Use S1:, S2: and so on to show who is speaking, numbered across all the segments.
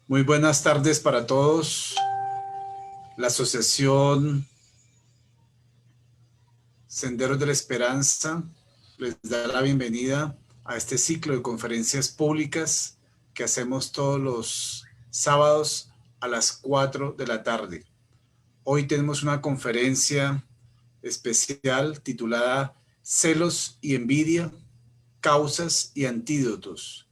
S1: Muy buenas tardes para todos. La Asociación Senderos de la Esperanza les da la bienvenida a este ciclo de conferencias públicas que hacemos todos los sábados a las 4 de la tarde. Hoy tenemos una conferencia especial titulada Celos y envidia, causas y antídotos.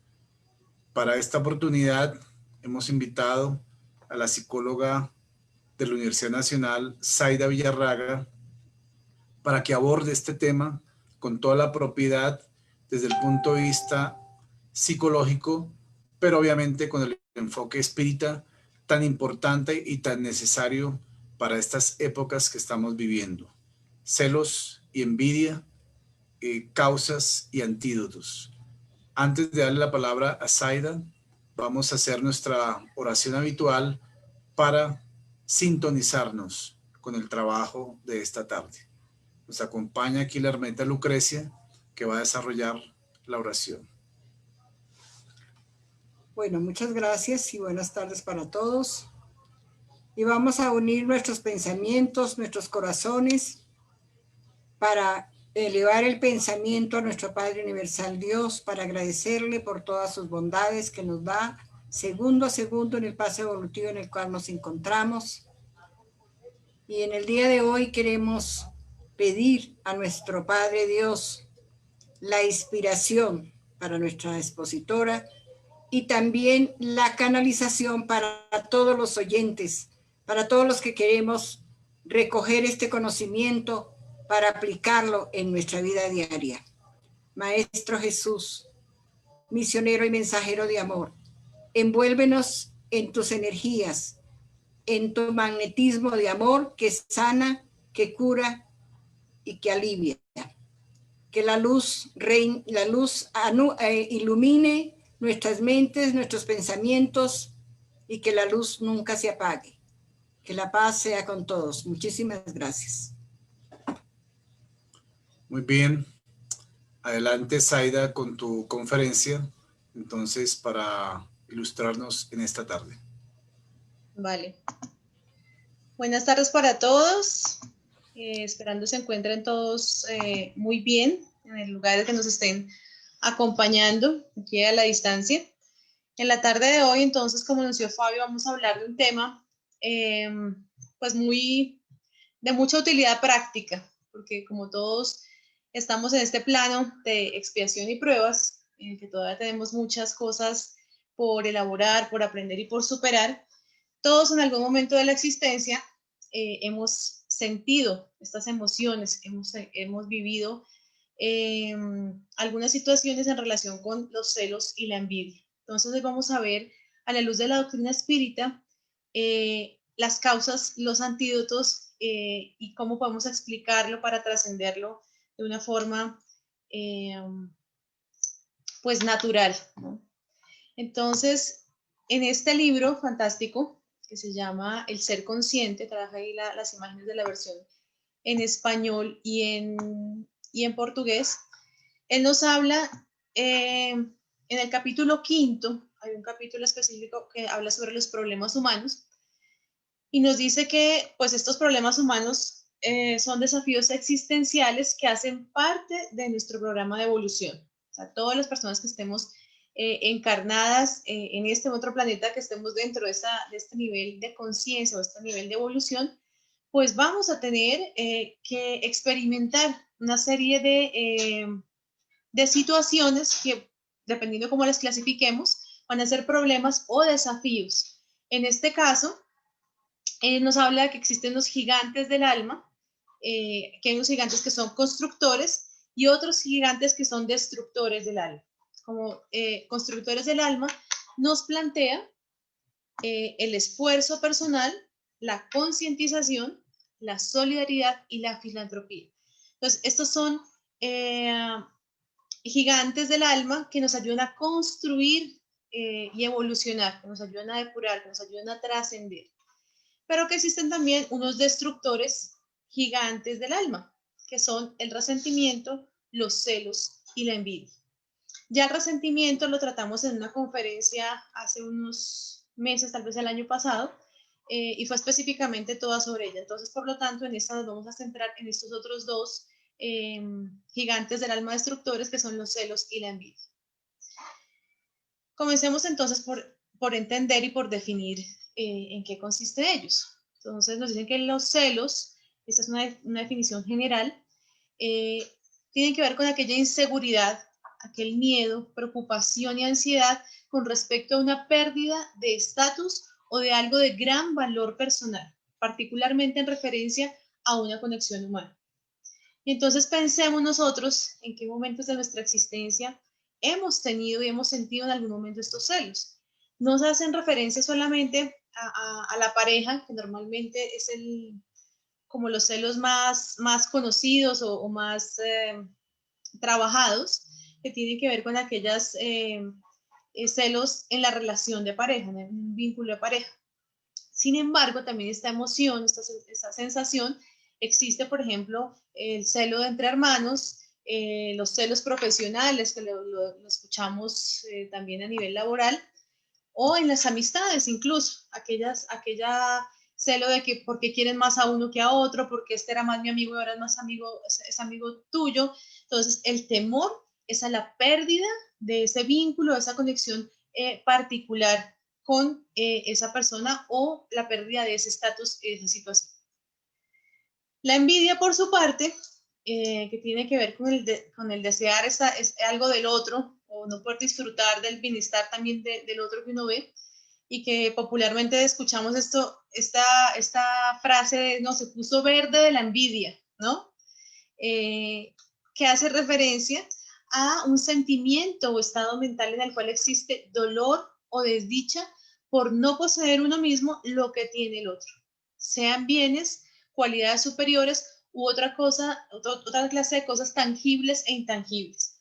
S1: Para esta oportunidad hemos invitado a la psicóloga de la Universidad Nacional, Zaida Villarraga, para que aborde este tema con toda la propiedad desde el punto de vista psicológico, pero obviamente con el enfoque espírita tan importante y tan necesario para estas épocas que estamos viviendo. Celos y envidia, causas y antídotos. Antes de darle la palabra a Zaida, vamos a hacer nuestra oración habitual para sintonizarnos con el trabajo de esta tarde. Nos acompaña aquí la hermana Lucrecia, que va a desarrollar la oración.
S2: Bueno, muchas gracias y buenas tardes para todos. Y vamos a unir nuestros pensamientos, nuestros corazones, para elevar el pensamiento a nuestro Padre Universal Dios, para agradecerle por todas sus bondades que nos da segundo a segundo en el paso evolutivo en el cual nos encontramos. Y en el día de hoy queremos pedir a nuestro Padre Dios la inspiración para nuestra expositora y también la canalización para todos los oyentes, para todos los que queremos recoger este conocimiento para aplicarlo en nuestra vida diaria. Maestro Jesús, misionero y mensajero de amor, envuélvenos en tus energías, en tu magnetismo de amor que sana, que cura y que alivia. Que la luz ilumine nuestras mentes, nuestros pensamientos y que la luz nunca se apague. Que la paz sea con todos. Muchísimas gracias.
S1: Muy bien. Adelante, Zaida, con tu conferencia, entonces, para ilustrarnos en esta tarde.
S3: Vale. Buenas tardes para todos. Esperando se encuentren todos muy bien en el lugar que nos estén acompañando aquí a la distancia. En la tarde de hoy, entonces, como anunció Fabio, vamos a hablar de un tema pues de mucha utilidad práctica, porque como todos estamos en este plano de expiación y pruebas, en que todavía tenemos muchas cosas por elaborar, por aprender y por superar, todos en algún momento de la existencia hemos sentido estas emociones, hemos vivido algunas situaciones en relación con los celos y la envidia. Entonces hoy vamos a ver, a la luz de la doctrina espírita, las causas, los antídotos y cómo podemos explicarlo para trascenderlo de una forma pues natural, ¿no? Entonces, en este libro fantástico que se llama El Ser Consciente, traje ahí las imágenes de la versión en español y en portugués, él nos habla en el capítulo 5, hay un capítulo específico que habla sobre los problemas humanos y nos dice que pues estos problemas humanos son desafíos existenciales que hacen parte de nuestro programa de evolución. O sea, todas las personas que estemos encarnadas en este otro planeta, que estemos dentro de este nivel de conciencia o este nivel de evolución, pues vamos a tener que experimentar una serie de situaciones que, dependiendo de cómo las clasifiquemos, van a ser problemas o desafíos. En este caso, nos habla de que existen los gigantes del alma, que hay unos gigantes que son constructores y otros gigantes que son destructores del alma. Como constructores del alma, nos plantea el esfuerzo personal, la concientización, la solidaridad y la filantropía. Entonces, estos son gigantes del alma que nos ayudan a construir y evolucionar, que nos ayudan a depurar, que nos ayudan a trascender. Pero que existen también unos destructores gigantes del alma, que son el resentimiento, los celos y la envidia. Ya el resentimiento lo tratamos en una conferencia hace unos meses, tal vez el año pasado, y fue específicamente toda sobre ella. Entonces, por lo tanto, en esta nos vamos a centrar en estos otros dos gigantes del alma destructores, que son los celos y la envidia. Comencemos entonces por entender y por definir en qué consiste ellos. Entonces nos dicen que los celos, esta es una definición general, tienen que ver con aquella inseguridad, aquel miedo, preocupación y ansiedad con respecto a una pérdida de estatus o de algo de gran valor personal, particularmente en referencia a una conexión humana. Y entonces pensemos nosotros en qué momentos de nuestra existencia hemos tenido y hemos sentido en algún momento estos celos. No se hacen referencia solamente a la pareja, que normalmente es como los celos más conocidos o más trabajados, que tienen que ver con aquellas celos en la relación de pareja, en un vínculo de pareja. Sin embargo, también esta emoción, esta sensación, existe, por ejemplo, el celo de entre hermanos, los celos profesionales, que lo escuchamos también a nivel laboral, o en las amistades incluso, aquella celo de que porque quieren más a uno que a otro, porque este era más mi amigo y ahora es más amigo, es amigo tuyo. Entonces, el temor es a la pérdida de ese vínculo, de esa conexión particular con esa persona o la pérdida de ese estatus, esa situación. La envidia, por su parte, que tiene que ver con el desear algo del otro o no poder disfrutar del bienestar también del otro que uno ve, y que popularmente escuchamos esta frase de, no, se puso verde de la envidia, ¿no? Que hace referencia a un sentimiento o estado mental en el cual existe dolor o desdicha por no poseer uno mismo lo que tiene el otro, sean bienes, cualidades superiores u otra clase de cosas tangibles e intangibles.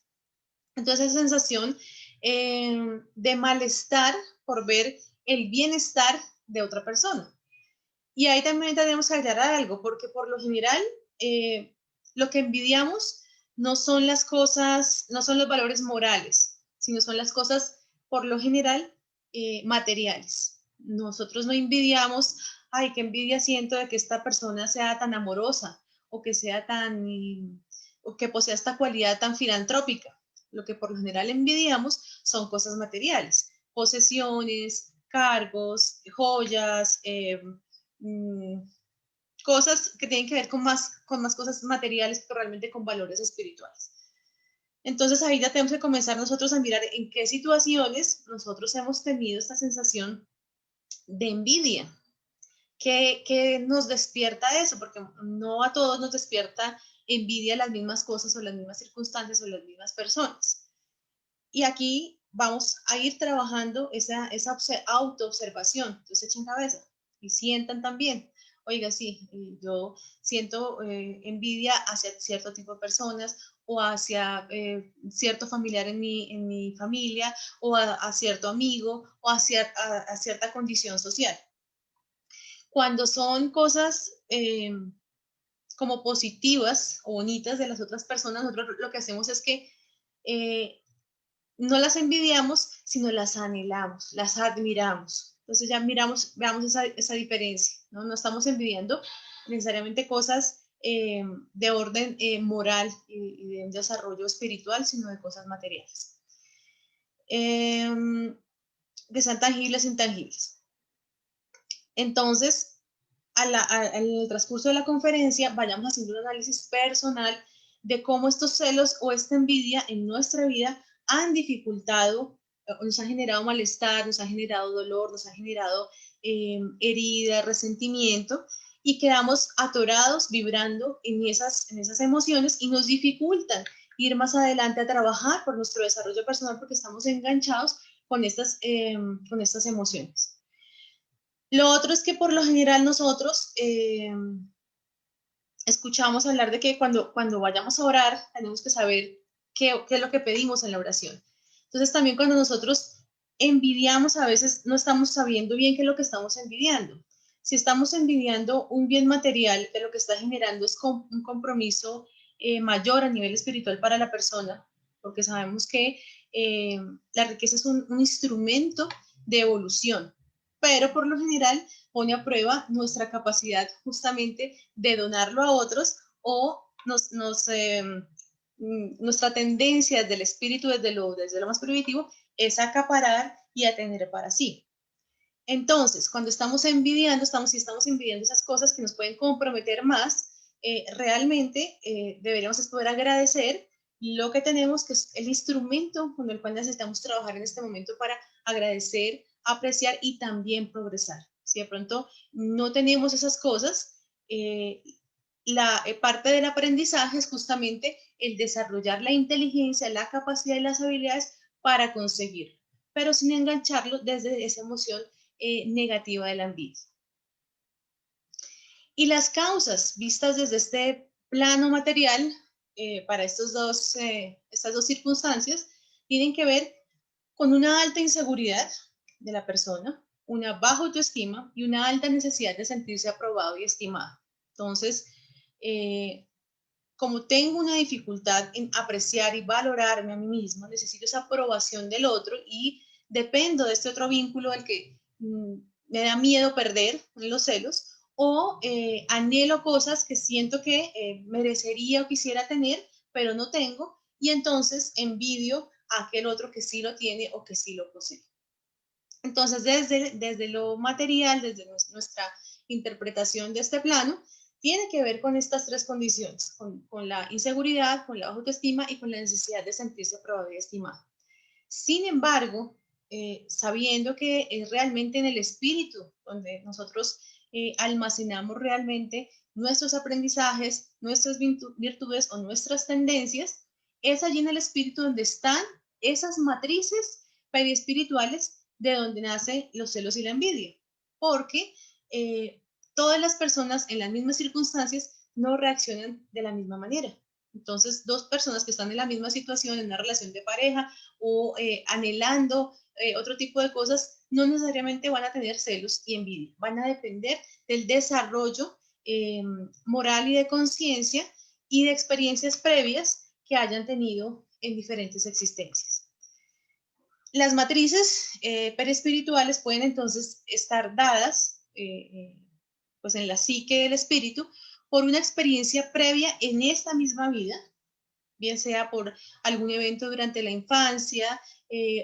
S3: Entonces, esa sensación de malestar por ver el bienestar de otra persona. Y ahí también tenemos que aclarar algo, porque por lo general lo que envidiamos no son las cosas, no son los valores morales, sino son las cosas por lo general materiales. Nosotros no envidiamos, ay, qué envidia siento de que esta persona sea tan amorosa o que sea o que posea esta cualidad tan filantrópica. Lo que por lo general envidiamos son cosas materiales, posesiones, cargos, joyas, cosas que tienen que ver con más cosas materiales que realmente con valores espirituales. Entonces ahí ya tenemos que comenzar nosotros a mirar en qué situaciones nosotros hemos tenido esta sensación de envidia. ¿Qué nos despierta eso? Porque no a todos nos despierta envidia las mismas cosas o las mismas circunstancias o las mismas personas. Y aquí vamos a ir trabajando esa autoobservación. Entonces echen cabeza y sientan también. Oiga, sí, yo siento envidia hacia cierto tipo de personas o hacia cierto familiar en mi familia o a cierto amigo o a cierta condición social. Cuando son cosas como positivas o bonitas de las otras personas, nosotros lo que hacemos es que no las envidiamos, sino las anhelamos, las admiramos. Entonces ya veamos esa diferencia, ¿no? No estamos envidiando necesariamente cosas de orden moral y de un desarrollo espiritual, sino de cosas materiales. Que sean tangibles e intangibles. Entonces, en el transcurso de la conferencia, vayamos haciendo un análisis personal de cómo estos celos o esta envidia en nuestra vida han dificultado, nos ha generado malestar, nos ha generado dolor, nos ha generado herida, resentimiento, y quedamos atorados, vibrando en esas emociones y nos dificultan ir más adelante a trabajar por nuestro desarrollo personal porque estamos enganchados con estas emociones. Lo otro es que por lo general nosotros escuchamos hablar de que cuando vayamos a orar tenemos que saber qué es lo que pedimos en la oración. Entonces también cuando nosotros envidiamos, a veces no estamos sabiendo bien qué es lo que estamos envidiando. Si estamos envidiando un bien material, de lo que está generando es un compromiso mayor a nivel espiritual para la persona, porque sabemos que la riqueza es un instrumento de evolución. pero por lo general pone a prueba nuestra capacidad justamente de donarlo a otros o nuestra tendencia del espíritu desde lo más primitivo es acaparar y a tener para sí. Entonces, cuando estamos envidiando, estamos envidiando esas cosas que nos pueden comprometer más, realmente deberíamos poder agradecer lo que tenemos, que es el instrumento con el cual necesitamos trabajar en este momento para agradecer, apreciar y también progresar. Si de pronto no tenemos esas cosas, la parte del aprendizaje es justamente el desarrollar la inteligencia, la capacidad y las habilidades para conseguirlo, pero sin engancharlo desde esa emoción negativa de la envidia. Y las causas vistas desde este plano material para estas dos circunstancias tienen que ver con una alta inseguridad de la persona, una baja autoestima y una alta necesidad de sentirse aprobado y estimado. Entonces, como tengo una dificultad en apreciar y valorarme a mí mismo, necesito esa aprobación del otro y dependo de este otro vínculo del que me da miedo perder en los celos, o anhelo cosas que siento que merecería o quisiera tener, pero no tengo, y entonces envidio a aquel otro que sí lo tiene o que sí lo posee. Entonces, desde lo material, desde nuestra interpretación de este plano, tiene que ver con estas tres condiciones, con la inseguridad, con la baja autoestima y con la necesidad de sentirse aprobado y estimado. Sin embargo, sabiendo que es realmente en el espíritu donde nosotros almacenamos realmente nuestros aprendizajes, nuestras virtudes o nuestras tendencias, es allí en el espíritu donde están esas matrices periespirituales de donde nacen los celos y la envidia, porque todas las personas en las mismas circunstancias no reaccionan de la misma manera. Entonces, dos personas que están en la misma situación, en una relación de pareja o anhelando otro tipo de cosas, no necesariamente van a tener celos y envidia. Van a depender del desarrollo moral y de conciencia y de experiencias previas que hayan tenido en diferentes existencias. Las matrices perespirituales pueden entonces estar dadas pues en la psique del espíritu por una experiencia previa en esta misma vida, bien sea por algún evento durante la infancia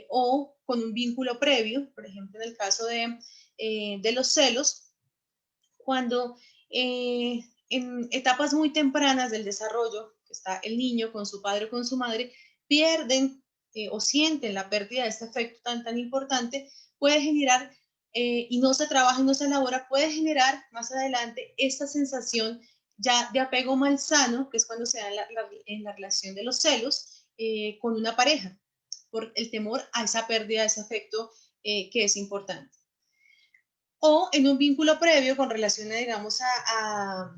S3: o con un vínculo previo, por ejemplo, en el caso de los celos, cuando en etapas muy tempranas del desarrollo, que está el niño con su padre o con su madre, pierden o sienten la pérdida de este afecto tan importante, puede generar, y no se trabaja y no se elabora, puede generar más adelante esta sensación ya de apego malsano, que es cuando se da en la relación de los celos con una pareja, por el temor a esa pérdida de ese afecto que es importante. O en un vínculo previo con relación, digamos, a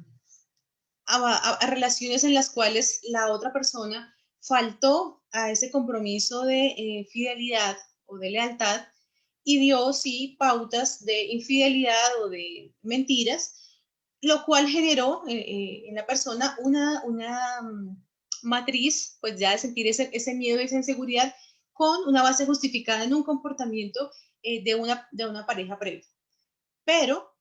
S3: relaciones en las cuales la otra persona faltó a ese compromiso de fidelidad o de lealtad y dio, sí, pautas de infidelidad o de mentiras, lo cual generó en la persona una matriz, pues ya de sentir ese miedo y esa inseguridad con una base justificada en un comportamiento de una pareja previa. Pero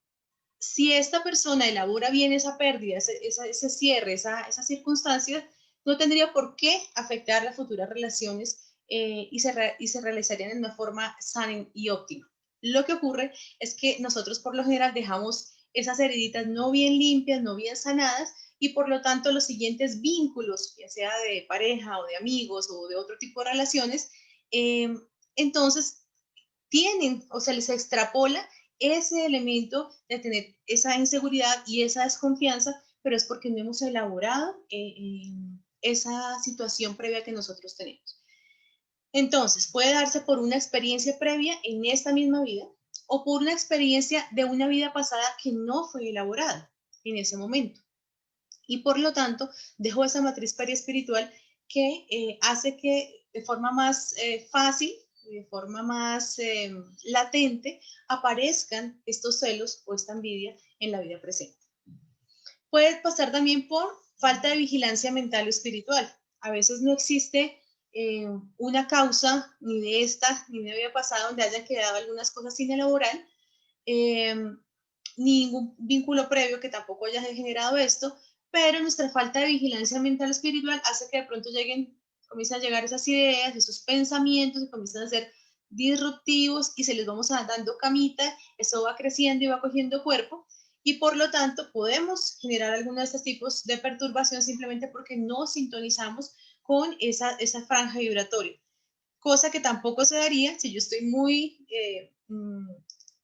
S3: si esta persona elabora bien esa pérdida, ese cierre, esa circunstancia, no tendría por qué afectar las futuras relaciones y se realizarían de una forma sana y óptima. Lo que ocurre es que nosotros por lo general dejamos esas heriditas no bien limpias, no bien sanadas, y por lo tanto los siguientes vínculos, ya sea de pareja o de amigos o de otro tipo de relaciones, entonces tienen o se les extrapola ese elemento de tener esa inseguridad y esa desconfianza, pero es porque no hemos elaborado esa situación previa que nosotros tenemos. Entonces, puede darse por una experiencia previa en esta misma vida o por una experiencia de una vida pasada que no fue elaborada en ese momento. Y por lo tanto, dejó esa matriz periespiritual que hace que de forma más fácil, de forma más latente, aparezcan estos celos o esta envidia en la vida presente. Puede pasar también por falta de vigilancia mental o espiritual. A veces no existe una causa ni de esta ni de vida pasada donde hayan quedado algunas cosas sin elaborar, ningún vínculo previo que tampoco haya generado esto, pero nuestra falta de vigilancia mental espiritual hace que de pronto comiencen a llegar esas ideas, esos pensamientos, y comienzan a ser disruptivos y se les vamos dando camita, eso va creciendo y va cogiendo cuerpo, y por lo tanto podemos generar algunos de estos tipos de perturbación simplemente porque no sintonizamos con esa franja vibratoria, cosa que tampoco se daría si yo estoy muy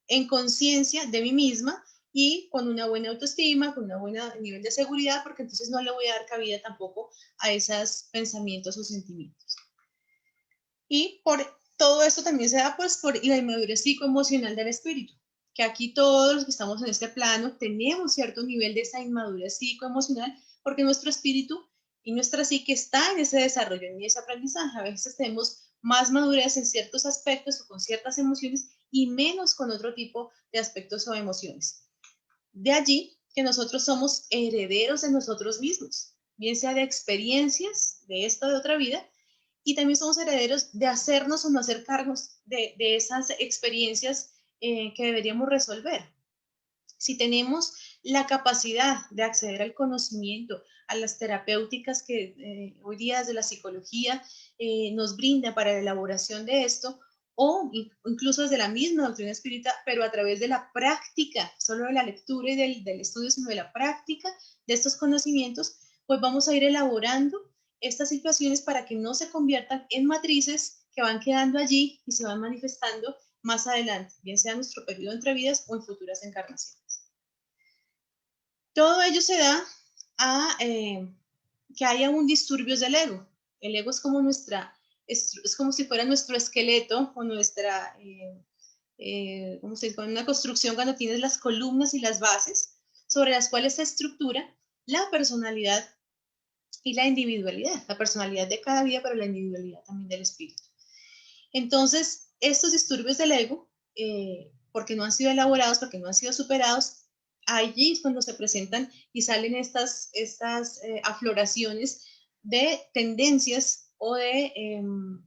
S3: en conciencia de mí misma y con una buena autoestima, con un buen nivel de seguridad, porque entonces no le voy a dar cabida tampoco a esos pensamientos o sentimientos. Y por todo esto también se da pues por la inmadurez psicoemocional del espíritu, que aquí todos los que estamos en este plano tenemos cierto nivel de esa inmadurez psicoemocional, porque nuestro espíritu y nuestra psique está en ese desarrollo, en ese aprendizaje. A veces tenemos más madurez en ciertos aspectos o con ciertas emociones y menos con otro tipo de aspectos o emociones. De allí que nosotros somos herederos de nosotros mismos, bien sea de experiencias de esta o de otra vida, y también somos herederos de hacernos o no hacer cargos de esas experiencias que deberíamos resolver. Si tenemos la capacidad de acceder al conocimiento, a las terapéuticas que hoy día desde la psicología nos brinda para la elaboración de esto, o incluso desde la misma doctrina espírita, pero a través de la práctica, solo de la lectura y del estudio, sino de la práctica de estos conocimientos, pues vamos a ir elaborando estas situaciones para que no se conviertan en matrices que van quedando allí y se van manifestando más adelante, bien sea en nuestro periodo entre vidas o en futuras encarnaciones. Todo ello se da a que haya un disturbios del ego. El ego es como es como si fuera nuestro esqueleto o nuestra, ¿cómo se dice? Una construcción cuando tienes las columnas y las bases sobre las cuales se estructura la personalidad y la individualidad, la personalidad de cada vida, pero la individualidad también del espíritu. Entonces, estos disturbios del ego, porque no han sido elaborados, porque no han sido superados, allí es cuando se presentan y salen estas afloraciones de tendencias o de, en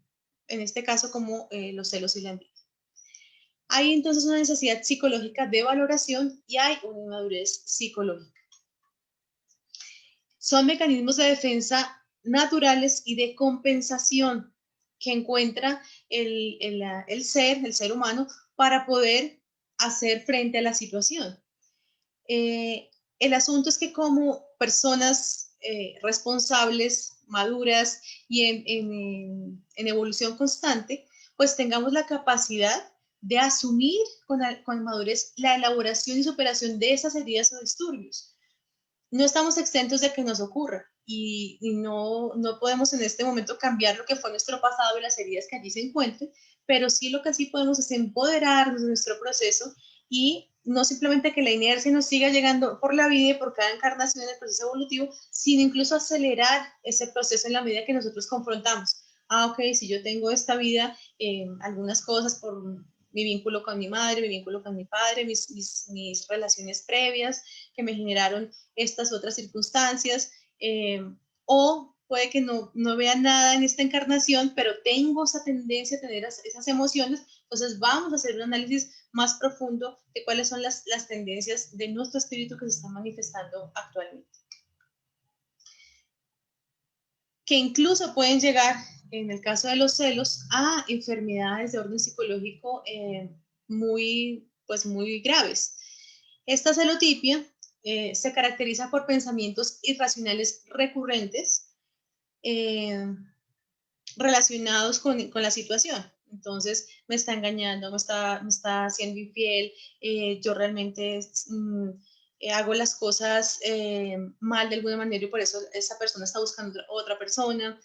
S3: este caso, como los celos y la envidia. Hay entonces una necesidad psicológica de valoración y hay una inmadurez psicológica. Son mecanismos de defensa naturales y de compensación que encuentra el ser humano para poder hacer frente a la situación. El asunto es que como personas responsables, maduras y en evolución constante, pues tengamos la capacidad de asumir con madurez la elaboración y superación de esas heridas o disturbios. No estamos exentos de que nos ocurra y no podemos en este momento cambiar lo que fue nuestro pasado y las heridas que allí se encuentren, pero sí lo que sí podemos es empoderarnos de nuestro proceso y no simplemente que la inercia nos siga llegando por la vida y por cada encarnación en el proceso evolutivo, sino incluso acelerar ese proceso en la medida que nosotros confrontamos. Ok, si yo tengo esta vida, algunas cosas por mi vínculo con mi madre, mi vínculo con mi padre, mis relaciones previas que me generaron estas otras circunstancias, o puede que no vea nada en esta encarnación, pero tengo esa tendencia a tener esas emociones, entonces vamos a hacer un análisis más profundo de cuáles son las tendencias de nuestro espíritu que se están manifestando actualmente. Que incluso pueden llegar, en el caso de los celos, a enfermedades de orden psicológico muy graves. Esta celotipia se caracteriza por pensamientos irracionales recurrentes relacionados con la situación. Entonces, me está engañando, me está haciendo infiel, yo realmente hago las cosas mal de alguna manera y por eso esa persona está buscando otra persona.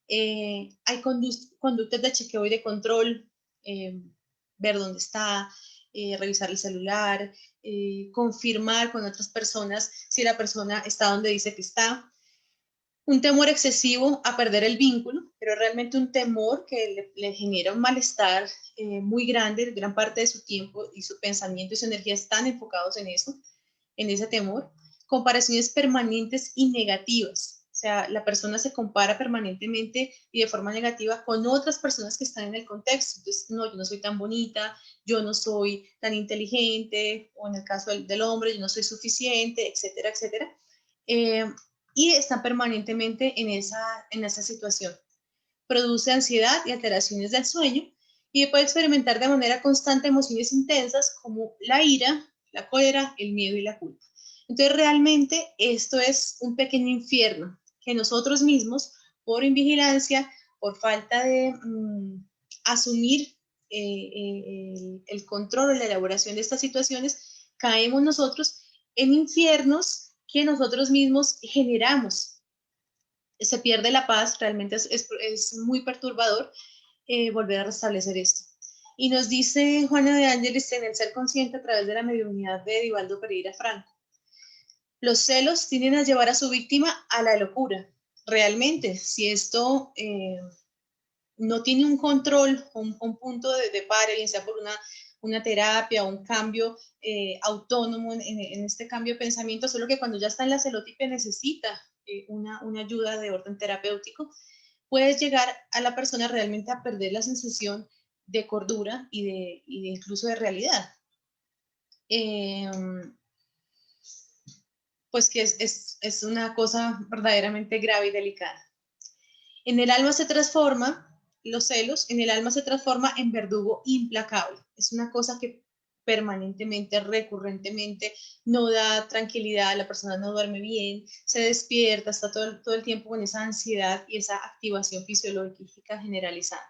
S3: Hay conductas de chequeo y de control, ver dónde está, revisar el celular, confirmar con otras personas si la persona está donde dice que está. Un temor excesivo a perder el vínculo, pero realmente un temor que le genera un malestar muy grande, gran parte de su tiempo y su pensamiento y su energía están enfocados en eso, en ese temor. Comparaciones permanentes y negativas, sea, la persona se compara permanentemente y de forma negativa con otras personas que están en el contexto. Entonces, no, yo no soy tan bonita, yo no soy tan inteligente, o en el caso del hombre, yo no soy suficiente, etcétera, etcétera. Y están permanentemente en esa situación. Produce ansiedad y alteraciones del sueño y puede experimentar de manera constante emociones intensas como la ira, la cólera, el miedo y la culpa. Entonces, realmente esto es un pequeño infierno que nosotros mismos, por invigilancia, por falta de asumir el control o la elaboración de estas situaciones, caemos nosotros en infiernos que nosotros mismos generamos. Se pierde la paz, realmente es muy perturbador volver a restablecer esto. Y nos dice Juana de Ángeles en El ser consciente a través de la mediunidad de Edivaldo Pereira Franco. Los celos tienden a llevar a su víctima a la locura. Realmente, si esto no tiene un control, un punto de paro, bien sea por una terapia o un cambio autónomo en este cambio de pensamiento, solo que cuando ya está en la celotipia necesita una ayuda de orden terapéutico, puedes llegar a la persona realmente a perder la sensación de cordura y de incluso de realidad. Pues que es una cosa verdaderamente grave y delicada. En el alma se transforma, los celos, en el alma se transforma en verdugo implacable. Es una cosa que permanentemente, recurrentemente, no da tranquilidad, la persona no duerme bien, se despierta, está todo el tiempo con esa ansiedad y esa activación fisiológica generalizada.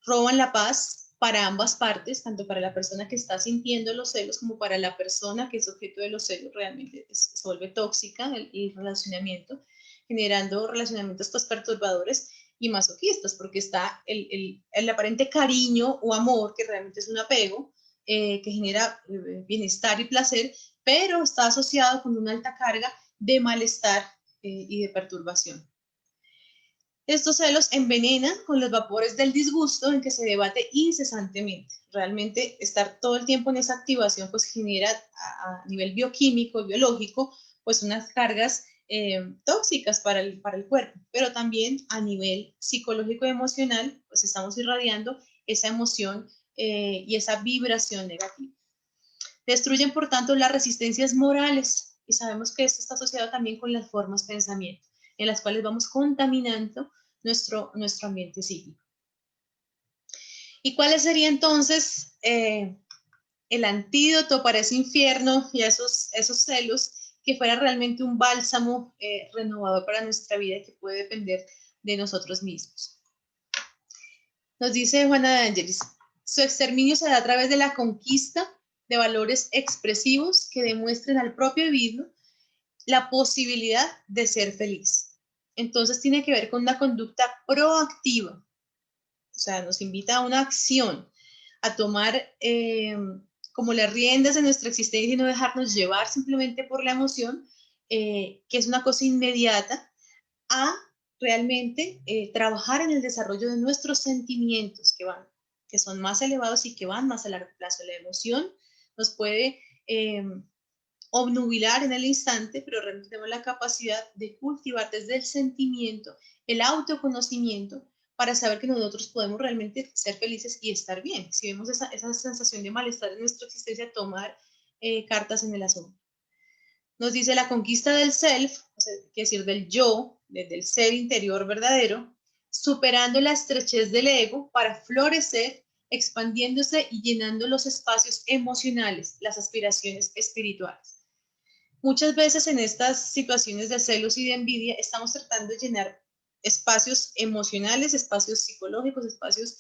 S3: Roban la paz para ambas partes, tanto para la persona que está sintiendo los celos como para la persona que es objeto de los celos. Realmente se vuelve tóxica el relacionamiento, generando relacionamientos pues, perturbadores y masoquistas, porque está el aparente cariño o amor, que realmente es un apego, que genera bienestar y placer, pero está asociado con una alta carga de malestar y de perturbación. Estos celos envenenan con los vapores del disgusto en que se debate incesantemente. Realmente estar todo el tiempo en esa activación pues genera a nivel bioquímico, biológico, pues unas cargas tóxicas para el cuerpo, pero también a nivel psicológico y emocional, pues estamos irradiando esa emoción y esa vibración negativa. Destruyen, por tanto, las resistencias morales y sabemos que esto está asociado también con las formas de pensamiento, en las cuales vamos contaminando nuestro ambiente psíquico. ¿Y cuál sería entonces el antídoto para ese infierno y esos celos que fuera realmente un bálsamo renovador para nuestra vida y que puede depender de nosotros mismos? Nos dice Juana de Ángeles, su exterminio se da a través de la conquista de valores expresivos que demuestren al propio individuo la posibilidad de ser feliz. Entonces tiene que ver con una conducta proactiva. O sea, nos invita a una acción, a tomar como las riendas de nuestra existencia y no dejarnos llevar simplemente por la emoción, que es una cosa inmediata, a realmente trabajar en el desarrollo de nuestros sentimientos que son más elevados y que van más a largo plazo. La emoción nos puede obnubilar en el instante, pero realmente tenemos la capacidad de cultivar desde el sentimiento, el autoconocimiento, para saber que nosotros podemos realmente ser felices y estar bien. Si vemos esa sensación de malestar en nuestra existencia, tomar cartas en el asunto. Nos dice la conquista del self, o sea, es decir, del yo, del ser interior verdadero, superando la estrechez del ego para florecer, expandiéndose y llenando los espacios emocionales, las aspiraciones espirituales. Muchas veces en estas situaciones de celos y de envidia estamos tratando de llenar espacios emocionales, espacios psicológicos, espacios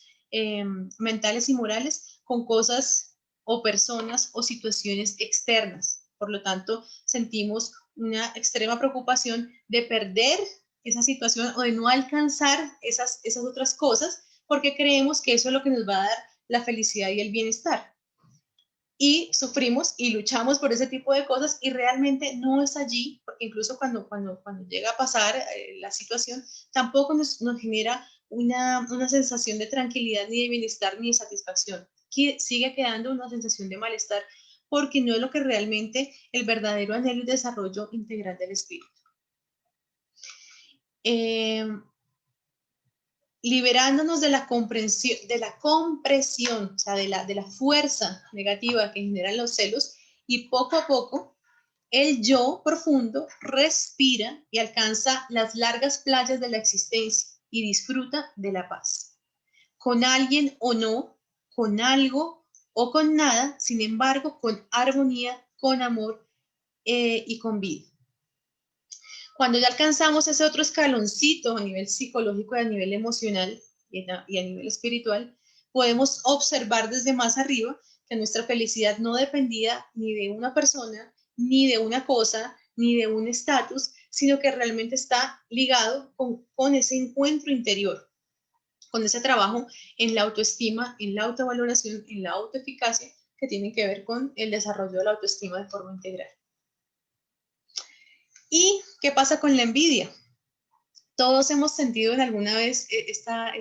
S3: mentales y morales con cosas o personas o situaciones externas. Por lo tanto, sentimos una extrema preocupación de perder esa situación o de no alcanzar esas otras cosas porque creemos que eso es lo que nos va a dar la felicidad y el bienestar. Y sufrimos y luchamos por ese tipo de cosas y realmente no es allí, porque incluso cuando llega a pasar la situación, tampoco nos genera una sensación de tranquilidad, ni de bienestar, ni de satisfacción, que sigue quedando una sensación de malestar, porque no es lo que realmente el verdadero anhelo y desarrollo integral del espíritu. liberándonos de la compresión, o sea, de la fuerza negativa que generan los celos, y poco a poco el yo profundo respira y alcanza las largas playas de la existencia y disfruta de la paz. Con alguien o no, con algo o con nada, sin embargo, con armonía, con amor y con vida. Cuando ya alcanzamos ese otro escaloncito a nivel psicológico y a nivel emocional y a nivel espiritual, podemos observar desde más arriba que nuestra felicidad no dependía ni de una persona, ni de una cosa, ni de un estatus, sino que realmente está ligado con ese encuentro interior, con ese trabajo en la autoestima, en la autovaloración, en la autoeficacia, que tiene que ver con el desarrollo de la autoestima de forma integral. ¿Y qué pasa con la envidia? Todos hemos sentido en alguna vez esta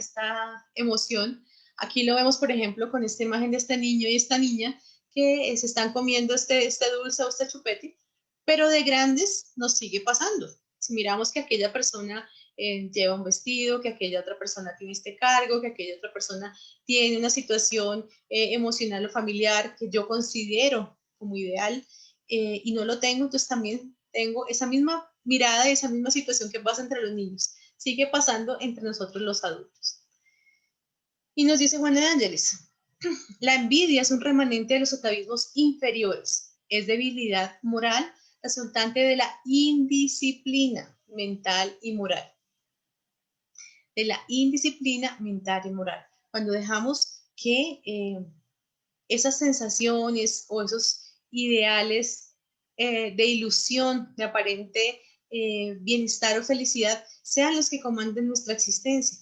S3: emoción. Aquí lo vemos, por ejemplo, con esta imagen de este niño y esta niña que se están comiendo este dulce o este chupete, pero de grandes nos sigue pasando. Si miramos que aquella persona lleva un vestido, que aquella otra persona tiene este cargo, que aquella otra persona tiene una situación emocional o familiar que yo considero como ideal y no lo tengo, entonces también tengo esa misma mirada y esa misma situación que pasa entre los niños, sigue pasando entre nosotros los adultos. Y nos dice Juan de Ángeles, la envidia es un remanente de los atavismos inferiores, es debilidad moral resultante de la indisciplina mental y moral. De la indisciplina mental y moral. Cuando dejamos que esas sensaciones o esos ideales de ilusión, de aparente bienestar o felicidad, sean los que comanden nuestra existencia.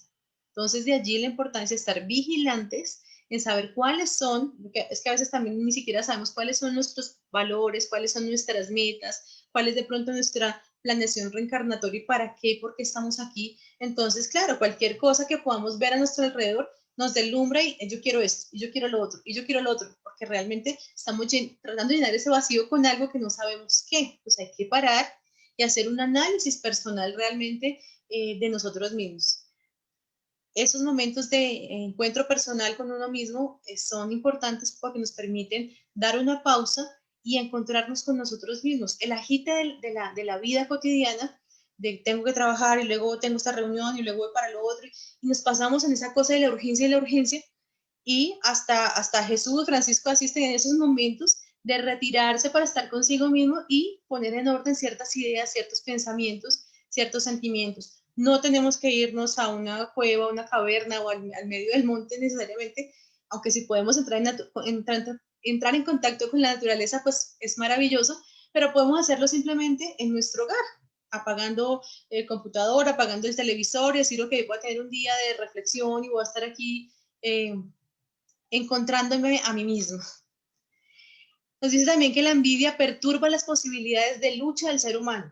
S3: Entonces, de allí la importancia de estar vigilantes en saber cuáles son, es que a veces también ni siquiera sabemos cuáles son nuestros valores, cuáles son nuestras metas, cuál es de pronto nuestra planeación reencarnatoria y para qué, por qué estamos aquí. Entonces, claro, cualquier cosa que podamos ver a nuestro alrededor nos deslumbra y yo quiero esto, y yo quiero lo otro, y yo quiero lo otro, porque realmente estamos tratando de llenar ese vacío con algo que no sabemos qué. Pues hay que parar y hacer un análisis personal realmente de nosotros mismos. Esos momentos de encuentro personal con uno mismo son importantes porque nos permiten dar una pausa y encontrarnos con nosotros mismos. El agite de la vida cotidiana, de tengo que trabajar y luego tengo esta reunión y luego voy para lo otro, y nos pasamos en esa cosa de la urgencia y hasta Jesús, Francisco asisten en esos momentos de retirarse para estar consigo mismo y poner en orden ciertas ideas, ciertos pensamientos, ciertos sentimientos. No tenemos que irnos a una cueva, a una caverna o al medio del monte necesariamente, aunque si podemos entrar en contacto con la naturaleza, pues es maravilloso, pero podemos hacerlo simplemente en nuestro hogar, apagando el computador, apagando el televisor y decir, ok, voy a tener un día de reflexión y voy a estar aquí encontrándome a mí mismo. Nos dice también que la envidia perturba las posibilidades de lucha del ser humano.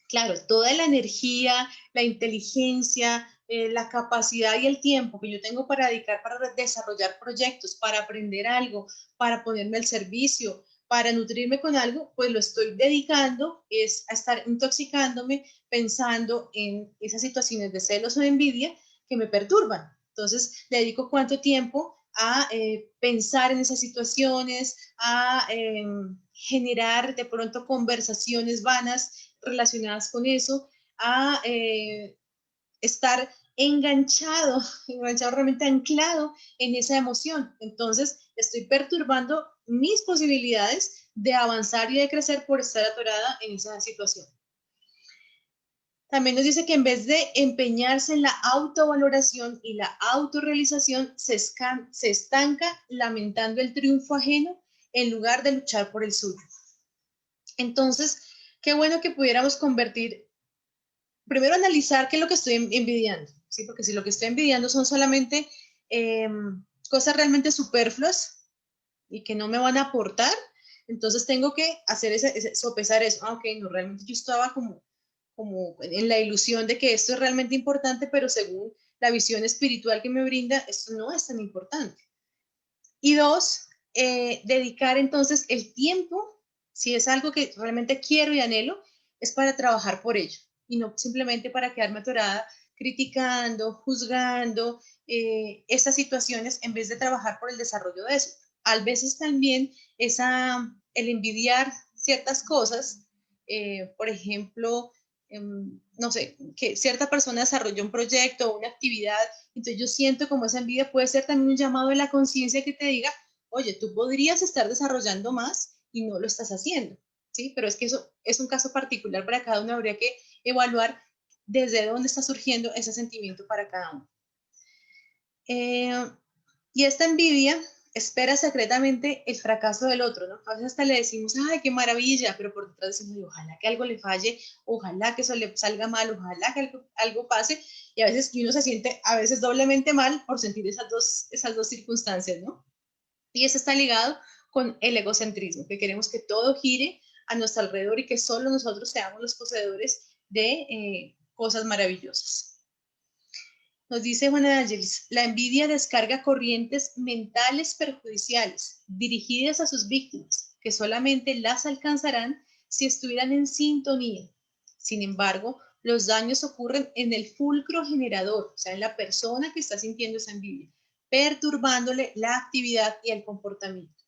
S3: Claro, toda la energía, la inteligencia, la capacidad y el tiempo que yo tengo para dedicar para desarrollar proyectos, para aprender algo, para ponerme al servicio, para nutrirme con algo, pues lo estoy dedicando es a estar intoxicándome pensando en esas situaciones de celos o de envidia que me perturban. Entonces, le dedico cuánto tiempo a pensar en esas situaciones, a generar de pronto conversaciones vanas relacionadas con eso, a estar enganchado realmente anclado en esa emoción. Entonces, estoy perturbando mis posibilidades de avanzar y de crecer por estar atorada en esa situación. También nos dice que en vez de empeñarse en la autovaloración y la autorrealización, se estanca lamentando el triunfo ajeno en lugar de luchar por el suyo. Entonces, qué bueno que pudiéramos convertir, primero analizar qué es lo que estoy envidiando, ¿sí? Porque si lo que estoy envidiando son solamente cosas realmente superfluas y que no me van a aportar, entonces tengo que hacer sopesar eso. Ok, no, realmente yo estaba como en la ilusión de que esto es realmente importante, pero según la visión espiritual que me brinda, esto no es tan importante. Y dos, dedicar entonces el tiempo, si es algo que realmente quiero y anhelo, es para trabajar por ello. y no simplemente para quedarme atorada criticando, juzgando estas situaciones en vez de trabajar por el desarrollo de eso. A veces también el envidiar ciertas cosas, por ejemplo, no sé, que cierta persona desarrolló un proyecto o una actividad, entonces yo siento como esa envidia puede ser también un llamado de la conciencia que te diga, oye, tú podrías estar desarrollando más y no lo estás haciendo, ¿sí? Pero es que eso es un caso particular para cada uno, habría que evaluar desde dónde está surgiendo ese sentimiento para cada uno. Y esta envidia espera secretamente el fracaso del otro, ¿no? A veces hasta le decimos, ay, qué maravilla, pero por detrás decimos, ojalá que algo le falle, ojalá que eso le salga mal, ojalá que algo pase, y a veces uno se siente a veces doblemente mal por sentir esas dos circunstancias, ¿no? Y eso está ligado con el egocentrismo, que queremos que todo gire a nuestro alrededor y que solo nosotros seamos los poseedores de cosas maravillosas. Nos dice Juana Ángeles, la envidia descarga corrientes mentales perjudiciales dirigidas a sus víctimas, que solamente las alcanzarán si estuvieran en sintonía. Sin embargo, los daños ocurren en el fulcro generador, o sea, en la persona que está sintiendo esa envidia, perturbándole la actividad y el comportamiento.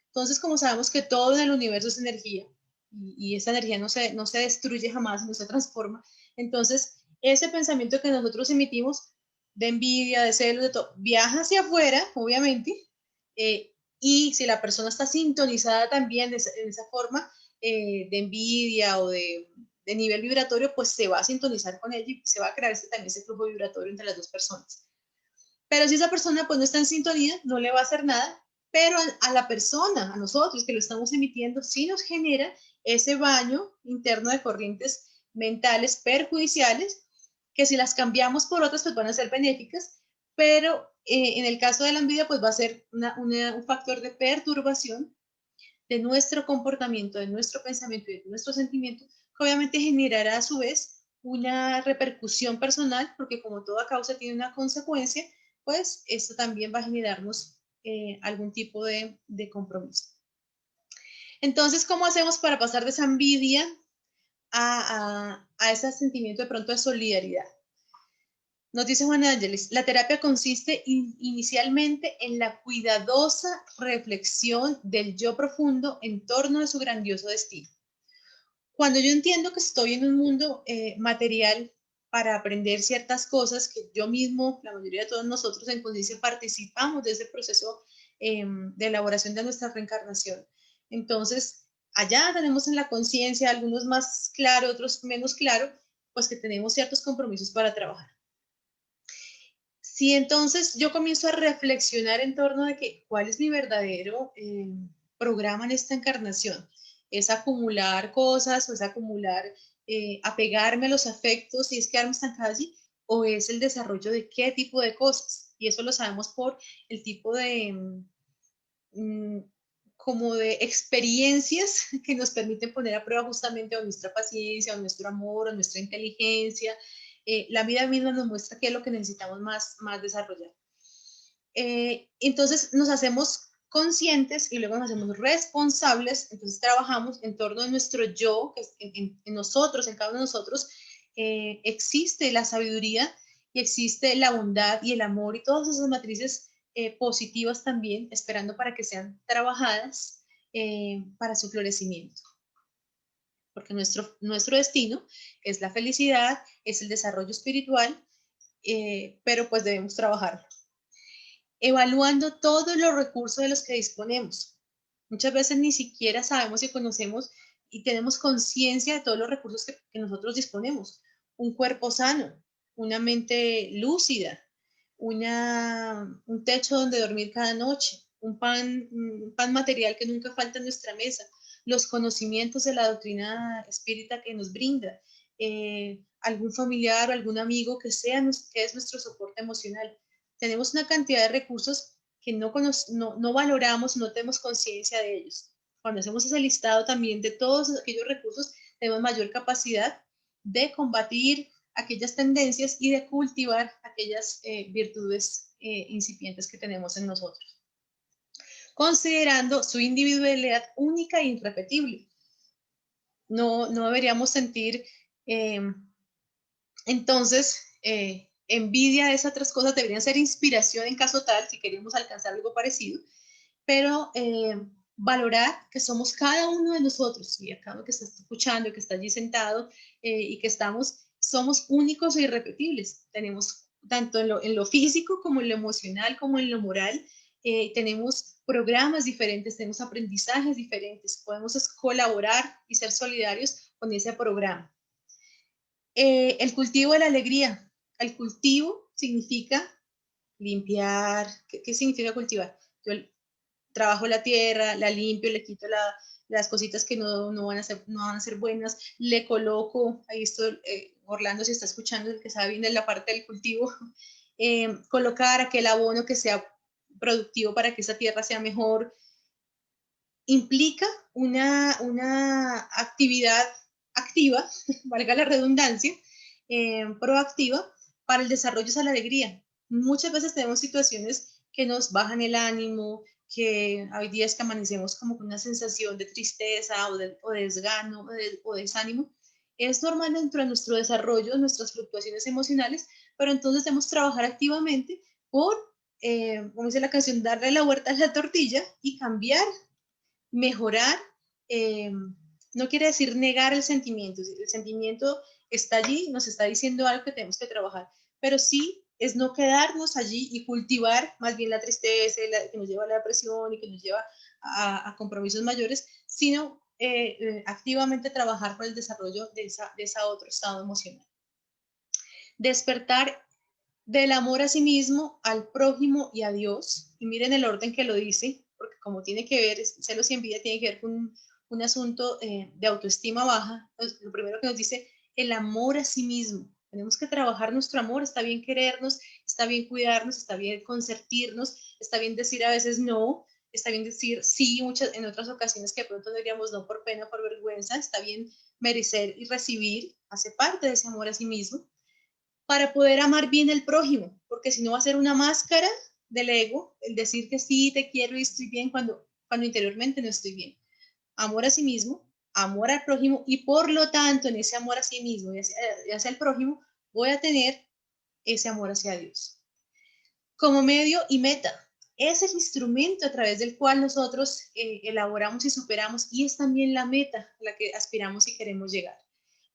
S3: Entonces, como sabemos que todo en el universo es energía, y esa energía no se destruye jamás, no se transforma, entonces ese pensamiento que nosotros emitimos de envidia, de celos, de todo, viaja hacia afuera, obviamente, y si la persona está sintonizada también en esa forma de envidia o de nivel vibratorio, pues se va a sintonizar con ella y se va a crear también ese flujo vibratorio entre las dos personas. Pero si esa persona pues no está en sintonía, no le va a hacer nada, pero a la persona, a nosotros que lo estamos emitiendo, sí nos genera ese baño interno de corrientes mentales perjudiciales, que si las cambiamos por otras, pues van a ser benéficas, pero en el caso de la envidia, pues va a ser un factor de perturbación de nuestro comportamiento, de nuestro pensamiento y de nuestro sentimiento, que obviamente generará a su vez una repercusión personal, porque como toda causa tiene una consecuencia, pues esto también va a generarnos algún tipo de compromiso. Entonces, ¿cómo hacemos para pasar de esa envidia a ese sentimiento de pronto de solidaridad? Nos dice Juan Ángeles, la terapia consiste inicialmente en la cuidadosa reflexión del yo profundo en torno a su grandioso destino. Cuando yo entiendo que estoy en un mundo material para aprender ciertas cosas que yo mismo, la mayoría de todos nosotros en conciencia participamos de ese proceso de elaboración de nuestra reencarnación. Entonces, allá tenemos en la conciencia, algunos más claros, otros menos claros, pues que tenemos ciertos compromisos para trabajar. Si entonces yo comienzo a reflexionar en torno de que cuál es mi verdadero programa en esta encarnación, es acumular cosas o es acumular, apegarme a los afectos y es quedarme estancada allí, o es el desarrollo de qué tipo de cosas. Y eso lo sabemos por el tipo de, como de experiencias que nos permiten poner a prueba justamente o nuestra paciencia, o nuestro amor, o nuestra inteligencia. La vida misma nos muestra qué es lo que necesitamos más desarrollar. Entonces nos hacemos conscientes y luego nos hacemos responsables, entonces trabajamos en torno a nuestro yo, que en nosotros, en cada uno de nosotros, existe la sabiduría y existe la bondad y el amor y todas esas matrices positivas también, esperando para que sean trabajadas para su florecimiento. Porque nuestro destino es la felicidad, es el desarrollo espiritual, pero pues debemos trabajar evaluando todos los recursos de los que disponemos. Muchas veces ni siquiera sabemos y conocemos y tenemos conciencia de todos los recursos que nosotros disponemos. Un cuerpo sano, una mente lúcida, un techo donde dormir cada noche, un pan material que nunca falta en nuestra mesa, los conocimientos de la doctrina espírita que nos brinda, algún familiar o algún amigo que es nuestro soporte emocional. Tenemos una cantidad de recursos que no valoramos, no tenemos conciencia de ellos. Cuando hacemos ese listado también de todos aquellos recursos, tenemos mayor capacidad de combatir aquellas tendencias y de cultivar aquellas virtudes incipientes que tenemos en nosotros, considerando su individualidad única e irrepetible. No deberíamos sentir Entonces, envidia, esas otras cosas deberían ser inspiración en caso tal, si queremos alcanzar algo parecido, pero valorar que somos cada uno de nosotros, y cada uno que está escuchando, que está allí sentado y que somos únicos e irrepetibles. Tenemos tanto en lo físico como en lo emocional, como en lo moral, tenemos programas diferentes, tenemos aprendizajes diferentes, podemos colaborar y ser solidarios con ese programa. El cultivo de la alegría. El cultivo significa limpiar. ¿Qué significa cultivar? Yo trabajo la tierra, la limpio, le quito las cositas que no van a ser buenas, le coloco, ahí esto, Orlando si está escuchando, el que sabe bien de la parte del cultivo, colocar aquel abono que sea productivo para que esa tierra sea mejor, implica una actividad activa, valga la redundancia, proactiva para el desarrollo de la alegría. Muchas veces tenemos situaciones que nos bajan el ánimo, que hay días que amanecemos como con una sensación de tristeza o de desgano o desánimo. Es normal dentro de nuestro desarrollo, nuestras fluctuaciones emocionales, pero entonces debemos trabajar activamente por, como dice la canción, darle la vuelta a la tortilla y cambiar, mejorar, no quiere decir negar el sentimiento está allí, nos está diciendo algo que tenemos que trabajar, pero sí es no quedarnos allí y cultivar más bien la tristeza, que nos lleva a la depresión y que nos lleva a compromisos mayores, sino activamente trabajar por el desarrollo de esa otro estado emocional. Despertar del amor a sí mismo, al prójimo y a Dios. Y miren el orden que lo dice, porque como tiene que ver, celos y envidia tiene que ver con un asunto de autoestima baja. Entonces, lo primero que nos dice, el amor a sí mismo. Tenemos que trabajar nuestro amor, está bien querernos, está bien cuidarnos, está bien consentirnos, está bien decir a veces no, está bien decir sí en otras ocasiones que de pronto diríamos no por pena, por vergüenza, está bien merecer y recibir, hace parte de ese amor a sí mismo, para poder amar bien al prójimo, porque si no va a ser una máscara del ego, el decir que sí, te quiero y estoy bien cuando interiormente no estoy bien. Amor a sí mismo, amor al prójimo y por lo tanto en ese amor a sí mismo y hacia el prójimo voy a tener ese amor hacia Dios. Como medio y meta, es el instrumento a través del cual nosotros elaboramos y superamos y es también la meta a la que aspiramos y queremos llegar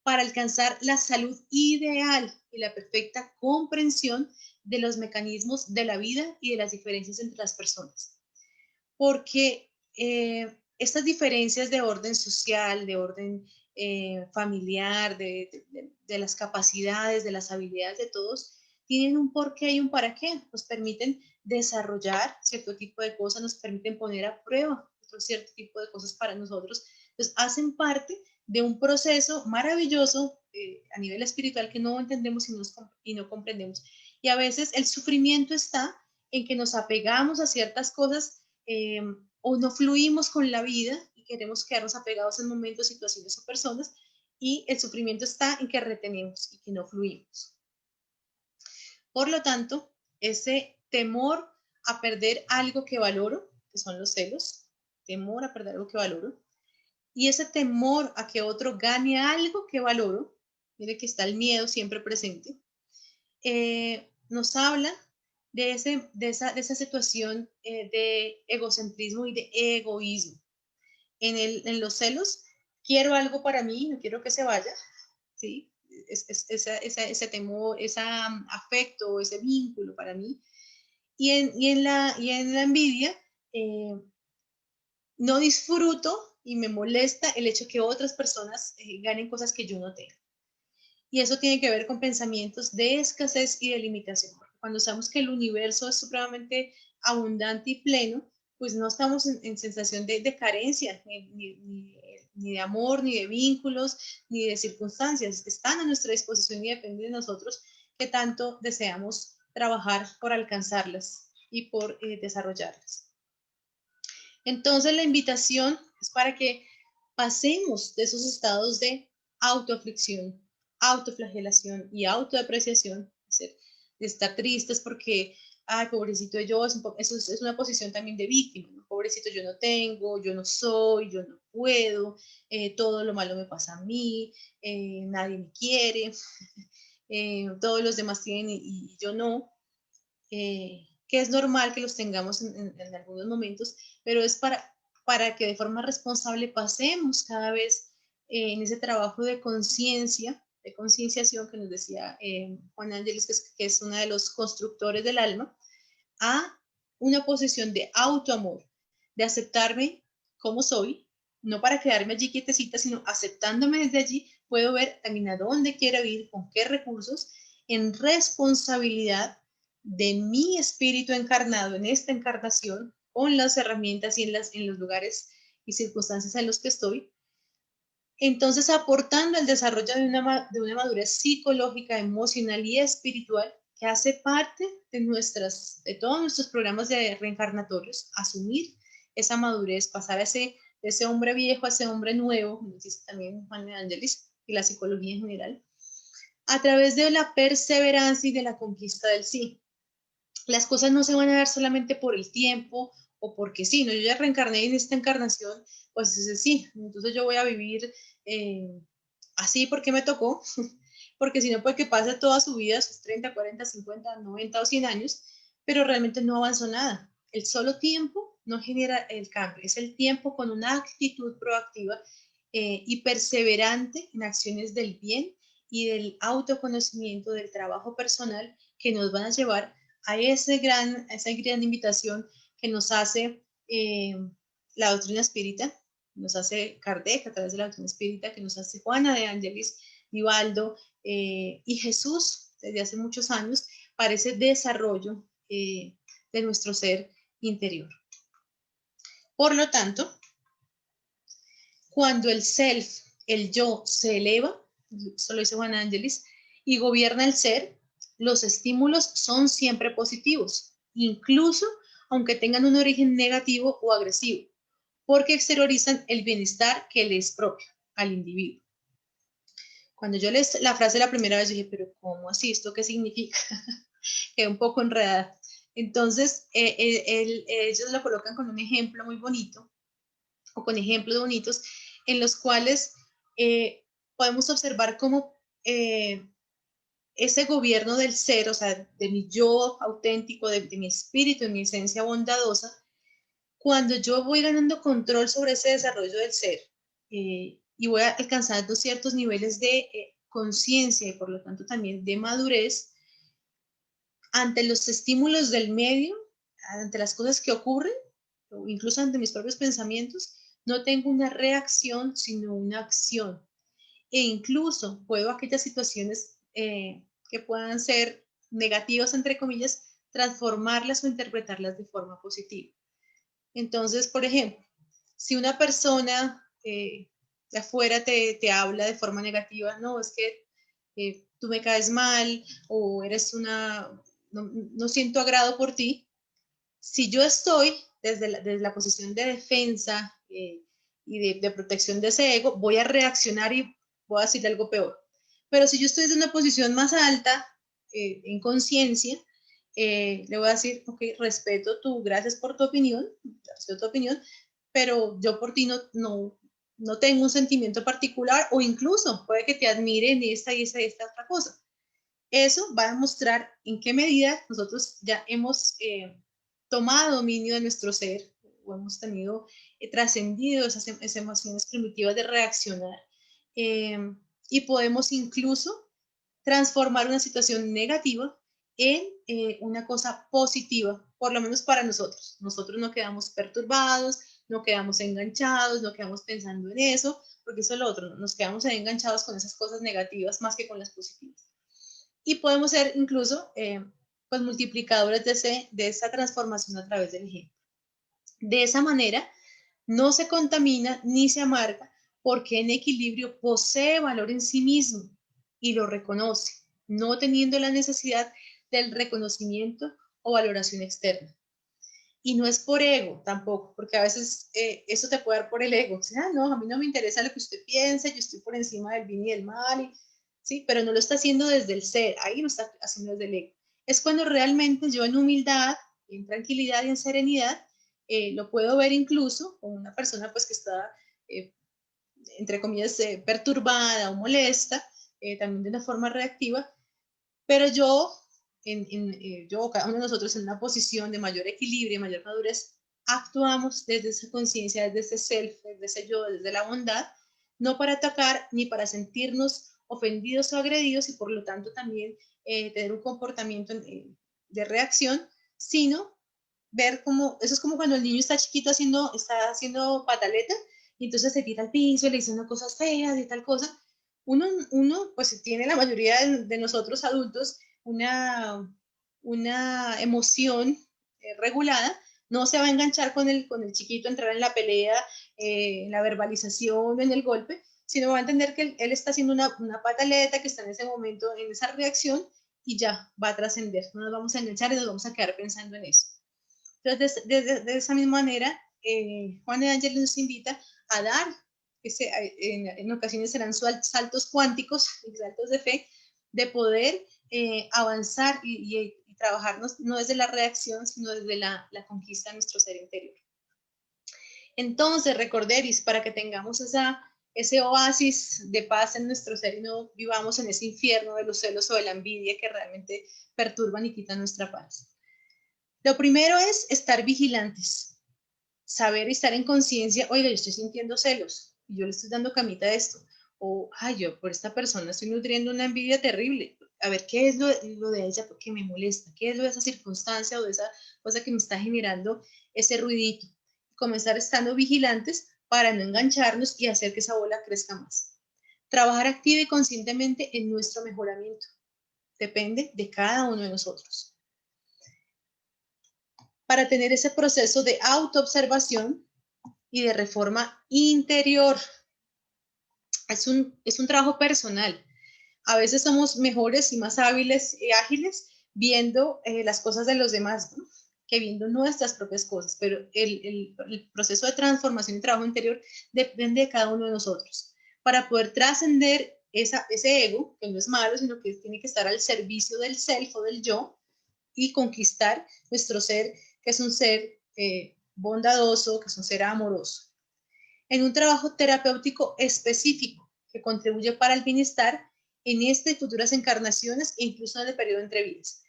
S3: para alcanzar la salud ideal y la perfecta comprensión de los mecanismos de la vida y de las diferencias entre las personas. Porque estas diferencias de orden social, de orden familiar, de las capacidades, de las habilidades de todos, tienen un porqué y un para qué. Nos permiten desarrollar cierto tipo de cosas, nos permiten poner a prueba otro cierto tipo de cosas para nosotros. Entonces, hacen parte de un proceso maravilloso a nivel espiritual que no entendemos y no comprendemos. Y a veces el sufrimiento está en que nos apegamos a ciertas cosas o no fluimos con la vida y queremos quedarnos apegados en momentos, situaciones o personas, y el sufrimiento está en que retenemos y que no fluimos. Por lo tanto, ese temor a perder algo que valoro, que son los celos, temor a perder algo que valoro, y ese temor a que otro gane algo que valoro, mire que está el miedo siempre presente, nos habla de esa situación de egocentrismo y de egoísmo. En los celos, quiero algo para mí, no quiero que se vaya, ¿sí? Ese temor, ese afecto, ese vínculo para mí. Y en la envidia, no disfruto y me molesta el hecho que otras personas ganen cosas que yo no tengo. Y eso tiene que ver con pensamientos de escasez y de limitación. Cuando sabemos que el universo es supremamente abundante y pleno, pues no estamos en sensación de carencia, ni de amor, ni de vínculos, ni de circunstancias. Están a nuestra disposición y depende de nosotros que tanto deseamos trabajar por alcanzarlas y por desarrollarlas. Entonces la invitación es para que pasemos de esos estados de autoaflicción, autoflagelación y autodepreciación, de estar tristes porque, ay, pobrecito yo, eso es una posición también de víctima, ¿no? Pobrecito yo no tengo, yo no soy, yo no puedo, todo lo malo me pasa a mí, nadie me quiere. todos los demás tienen y yo no, que es normal que los tengamos en algunos momentos, pero es para que de forma responsable pasemos cada vez en ese trabajo de conciencia, de concienciación que nos decía Juan Ángeles, que es uno de los constructores del alma, a una posición de autoamor, de aceptarme como soy, no para quedarme allí quietecita, sino aceptándome desde allí, puedo ver también a dónde quiero ir, con qué recursos, en responsabilidad de mi espíritu encarnado en esta encarnación, con las herramientas y en los lugares y circunstancias en los que estoy. Entonces, aportando el desarrollo de una madurez psicológica, emocional y espiritual que hace parte de todos nuestros programas de reencarnatorios, asumir esa madurez, pasar de ese hombre viejo a ese hombre nuevo, como dice también Juan de Ángeles y la psicología en general, a través de la perseverancia y de la conquista del sí. Las cosas no se van a dar solamente por el tiempo o porque sí, no, yo ya reencarné en esta encarnación, pues sí, entonces yo voy a vivir así porque me tocó, porque si no puede que pase toda su vida, sus 30, 40, 50, 90 o 100 años, pero realmente no avanzó nada. El solo tiempo no genera el cambio, es el tiempo con una actitud proactiva y perseverante en acciones del bien y del autoconocimiento, del trabajo personal que nos van a llevar a esa gran invitación que nos hace la doctrina espírita, nos hace Kardec a través de la doctrina espírita, que nos hace Juana de Ángeles, Nivaldo y Jesús desde hace muchos años para ese desarrollo de nuestro ser interior. Por lo tanto, cuando el self, el yo, se eleva, eso lo dice Juana de Ángeles, y gobierna el ser, los estímulos son siempre positivos, incluso aunque tengan un origen negativo o agresivo, porque exteriorizan el bienestar que le es propio al individuo. Cuando yo leí la frase la primera vez, dije, pero ¿cómo así? ¿Esto qué significa? Quedé un poco enredada. Entonces, ellos lo colocan con un ejemplo muy bonito, o con ejemplos bonitos, en los cuales podemos observar cómo ese gobierno del ser, o sea, de mi yo auténtico, de mi espíritu, de mi esencia bondadosa, cuando yo voy ganando control sobre ese desarrollo del ser y voy alcanzando ciertos niveles de conciencia y por lo tanto también de madurez, ante los estímulos del medio, ante las cosas que ocurren, o incluso ante mis propios pensamientos, no tengo una reacción, sino una acción. E incluso puedo aquellas situaciones que puedan ser negativas, entre comillas, transformarlas o interpretarlas de forma positiva. Entonces, por ejemplo, si una persona de afuera te habla de forma negativa, no, es que tú me caes mal o eres no siento agrado por ti. Si yo estoy desde la posición de defensa y de protección de ese ego, voy a reaccionar y voy a decirle algo peor. Pero si yo estoy desde una posición más alta, en conciencia, le voy a decir, ok, gracias por tu opinión, pero yo por ti no tengo un sentimiento particular o incluso puede que te admiren esta y esta otra cosa. Eso va a demostrar en qué medida nosotros ya hemos tomado dominio de nuestro ser o hemos tenido trascendido esas emociones primitivas de reaccionar y podemos incluso transformar una situación negativa en una cosa positiva, por lo menos para nosotros. Nosotros no quedamos perturbados, no quedamos enganchados, no quedamos pensando en eso, porque eso es lo otro, nos quedamos enganchados con esas cosas negativas más que con las positivas. Y podemos ser incluso pues multiplicadores de esa transformación a través del ejemplo. De esa manera, no se contamina ni se amarga porque en equilibrio posee valor en sí mismo y lo reconoce, no teniendo la necesidad del reconocimiento o valoración externa. Y no es por ego tampoco, porque a veces eso te puede dar por el ego. O sea, no, a mí no me interesa lo que usted piense, yo estoy por encima del bien y del mal, ¿sí? Pero no lo está haciendo desde el ser, ahí lo está haciendo desde el ego. Es cuando realmente yo en humildad, en tranquilidad y en serenidad, lo puedo ver incluso con una persona pues que está, entre comillas, perturbada o molesta, también de una forma reactiva, Pero yo, yo, cada uno de nosotros en una posición de mayor equilibrio, mayor madurez, actuamos desde esa conciencia, desde ese self, desde ese yo, desde la bondad, no para atacar ni para sentirnos ofendidos o agredidos y por lo tanto también tener un comportamiento de reacción, sino ver cómo, eso es como cuando el niño está chiquito está haciendo pataleta y entonces se tira al piso y le dicen cosas feas y tal cosa. Uno pues tiene la mayoría de nosotros adultos una emoción regulada, no se va a enganchar con el chiquito, entrar en la pelea, en la verbalización, en el golpe, sino va a entender que él está haciendo una pataleta, que está en ese momento, en esa reacción, y ya va a trascender. No nos vamos a enganchar y nos vamos a quedar pensando en eso. Entonces, de esa misma manera, Juan de Ángeles nos invita a dar, en ocasiones serán saltos cuánticos, saltos de fe, de poder avanzar y trabajarnos no desde la reacción, sino desde la conquista de nuestro ser interior. Entonces, recorderis, para que tengamos ese oasis de paz en nuestro ser y no vivamos en ese infierno de los celos o de la envidia que realmente perturban y quitan nuestra paz. Lo primero es estar vigilantes, saber y estar en conciencia, oiga, yo estoy sintiendo celos y yo le estoy dando camita a esto, o, ay, yo por esta persona estoy nutriendo una envidia terrible, a ver, ¿qué es lo de ella que me molesta? ¿Qué es lo de esa circunstancia o de esa cosa que me está generando ese ruidito? Comenzar estando vigilantes para no engancharnos y hacer que esa bola crezca más. Trabajar activa y conscientemente en nuestro mejoramiento. Depende de cada uno de nosotros. Para tener ese proceso de autoobservación y de reforma interior. Es un trabajo personal. A veces somos mejores y más hábiles y ágiles viendo las cosas de los demás, ¿no?, que viendo nuestras propias cosas, pero el proceso de transformación y trabajo interior depende de cada uno de nosotros. Para poder trascender ese ego, que no es malo, sino que tiene que estar al servicio del self o del yo, y conquistar nuestro ser, que es un ser bondadoso, que es un ser amoroso. En un trabajo terapéutico específico que contribuye para el bienestar en esta y futuras encarnaciones e incluso en el periodo entre vidas.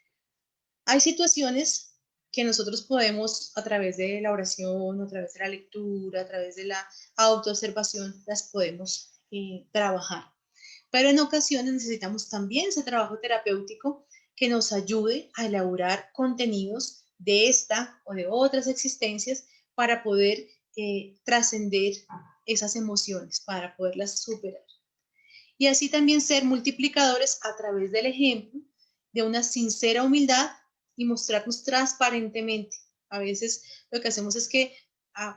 S3: Hay situaciones que nosotros podemos, a través de la oración, a través de la lectura, a través de la autoobservación, las podemos trabajar. Pero en ocasiones necesitamos también ese trabajo terapéutico que nos ayude a elaborar contenidos de esta o de otras existencias para poder trascender esas emociones, para poderlas superar. Y así también ser multiplicadores a través del ejemplo, de una sincera humildad y mostrarnos transparentemente. A veces lo que hacemos es que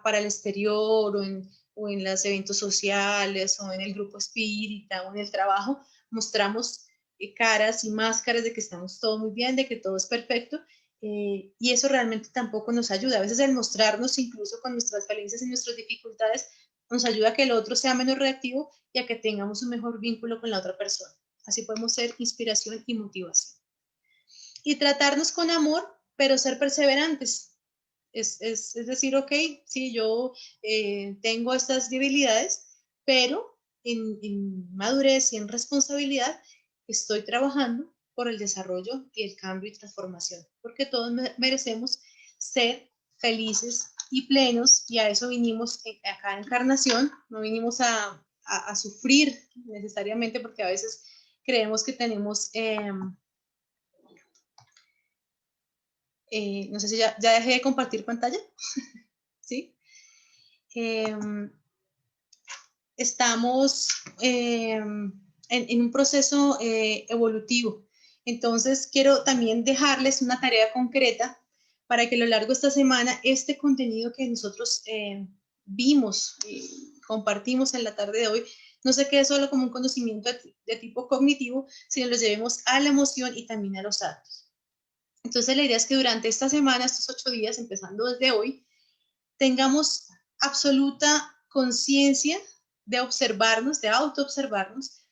S3: para el exterior o en los eventos sociales o en el grupo espírita o en el trabajo, mostramos caras y máscaras de que estamos todo muy bien, de que todo es perfecto, y eso realmente tampoco nos ayuda. A veces el mostrarnos incluso con nuestras falencias y nuestras dificultades nos ayuda a que el otro sea menos reactivo y a que tengamos un mejor vínculo con la otra persona. Así podemos ser inspiración y motivación. Y tratarnos con amor, pero ser perseverantes. Es decir, ok, sí, yo tengo estas debilidades, pero en madurez y en responsabilidad estoy trabajando por el desarrollo y el cambio y transformación, porque todos merecemos ser felices y plenos, y a eso vinimos a cada encarnación. No vinimos a sufrir necesariamente, porque a veces creemos que tenemos... no sé si ya dejé de compartir pantalla. ¿Sí? Estamos en un proceso evolutivo. Entonces, quiero también dejarles una tarea concreta para que a lo largo de esta semana este contenido que nosotros vimos y compartimos en la tarde de hoy no se quede solo como un conocimiento de tipo cognitivo, sino lo llevemos a la emoción y también a los actos. Entonces, la idea es que durante esta semana, estos 8 días, empezando desde hoy, tengamos absoluta conciencia de observarnos, de autoobservarnos,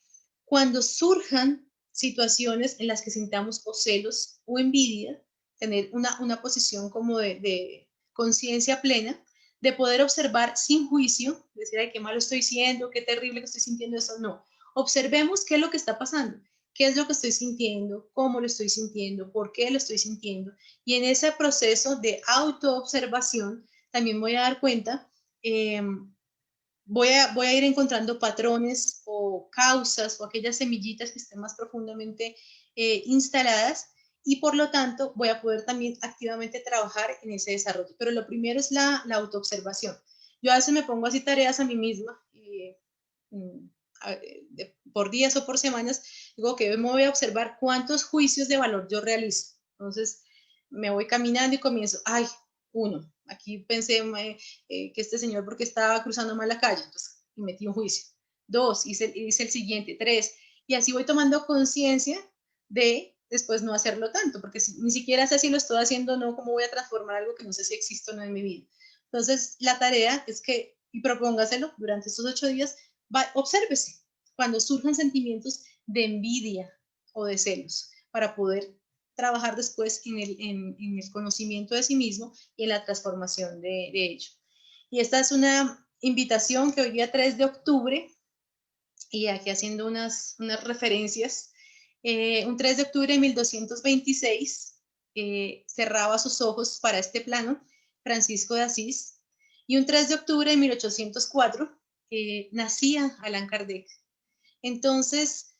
S3: cuando surjan situaciones en las que sintamos o celos o envidia, tener una posición como de conciencia plena, de poder observar sin juicio, decir, ay, qué malo estoy siendo, qué terrible que estoy sintiendo eso. No, observemos qué es lo que está pasando qué es lo que estoy sintiendo, cómo lo estoy sintiendo, por qué lo estoy sintiendo. Y en ese proceso de autoobservación también voy a dar cuenta, voy a ir encontrando patrones o causas o aquellas semillitas que estén más profundamente instaladas, y por lo tanto voy a poder también activamente trabajar en ese desarrollo. Pero lo primero es la autoobservación. Yo a veces me pongo así tareas a mí misma, por días o por semanas, digo que me voy a observar cuántos juicios de valor yo realizo. Entonces me voy caminando y comienzo, ay, 1, aquí pensé que este señor porque estaba cruzando mal la calle, entonces y metí un juicio. 2, hice el siguiente. 3, y así voy tomando conciencia de después no hacerlo tanto, porque ni siquiera sé si lo estoy haciendo o no, cómo voy a transformar algo que no sé si existe o no en mi vida. Entonces, la tarea es que, y propóngaselo durante estos 8 días, obsérvese cuando surjan sentimientos de envidia o de celos, para poder trabajar después en el conocimiento de sí mismo y en la transformación de ello. Y esta es una invitación que hoy día 3 de octubre, y aquí haciendo unas referencias, un 3 de octubre de 1226 cerraba sus ojos para este plano Francisco de Asís, y un 3 de octubre de 1804 nacía Allan Kardec. Entonces,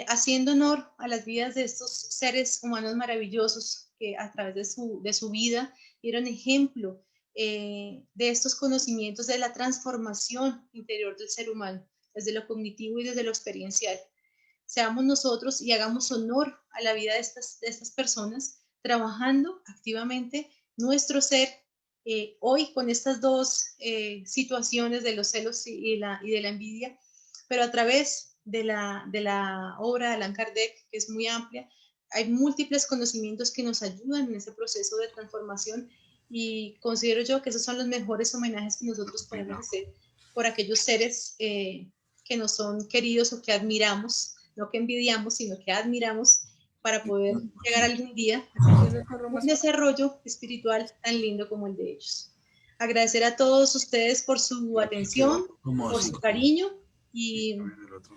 S3: haciendo honor a las vidas de estos seres humanos maravillosos que a través de su vida dieron ejemplo de estos conocimientos de la transformación interior del ser humano, desde lo cognitivo y desde lo experiencial. Seamos nosotros y hagamos honor a la vida de estas personas, trabajando activamente nuestro ser. Hoy con estas dos situaciones de los celos y de la envidia, pero a través de la obra de Allan Kardec, que es muy amplia, hay múltiples conocimientos que nos ayudan en ese proceso de transformación, y considero yo que esos son los mejores homenajes que nosotros podemos hacer por aquellos seres que nos son queridos o que admiramos, no que envidiamos, sino que admiramos, para poder llegar algún día a un desarrollo espiritual tan lindo como el de ellos. Agradecer a todos ustedes por su atención, por su cariño, y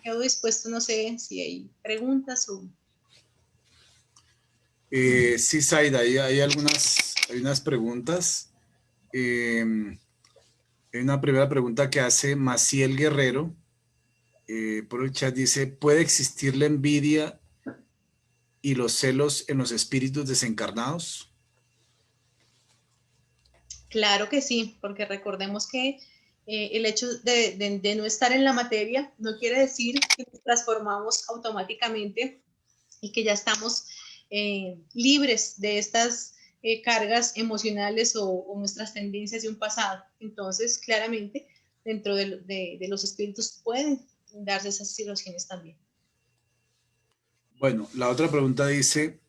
S3: quedo dispuesto, no sé si hay preguntas o...
S1: Sí, Zaida, hay unas preguntas. Hay una primera pregunta que hace Maciel Guerrero. Por el chat dice, ¿puede existir la envidia y los celos en los espíritus desencarnados?
S3: Claro que sí, porque recordemos que el hecho de no estar en la materia no quiere decir que nos transformamos automáticamente y que ya estamos libres de estas cargas emocionales o nuestras tendencias de un pasado. Entonces, claramente, dentro de los espíritus pueden darse esas situaciones también.
S1: Bueno, la otra pregunta dice,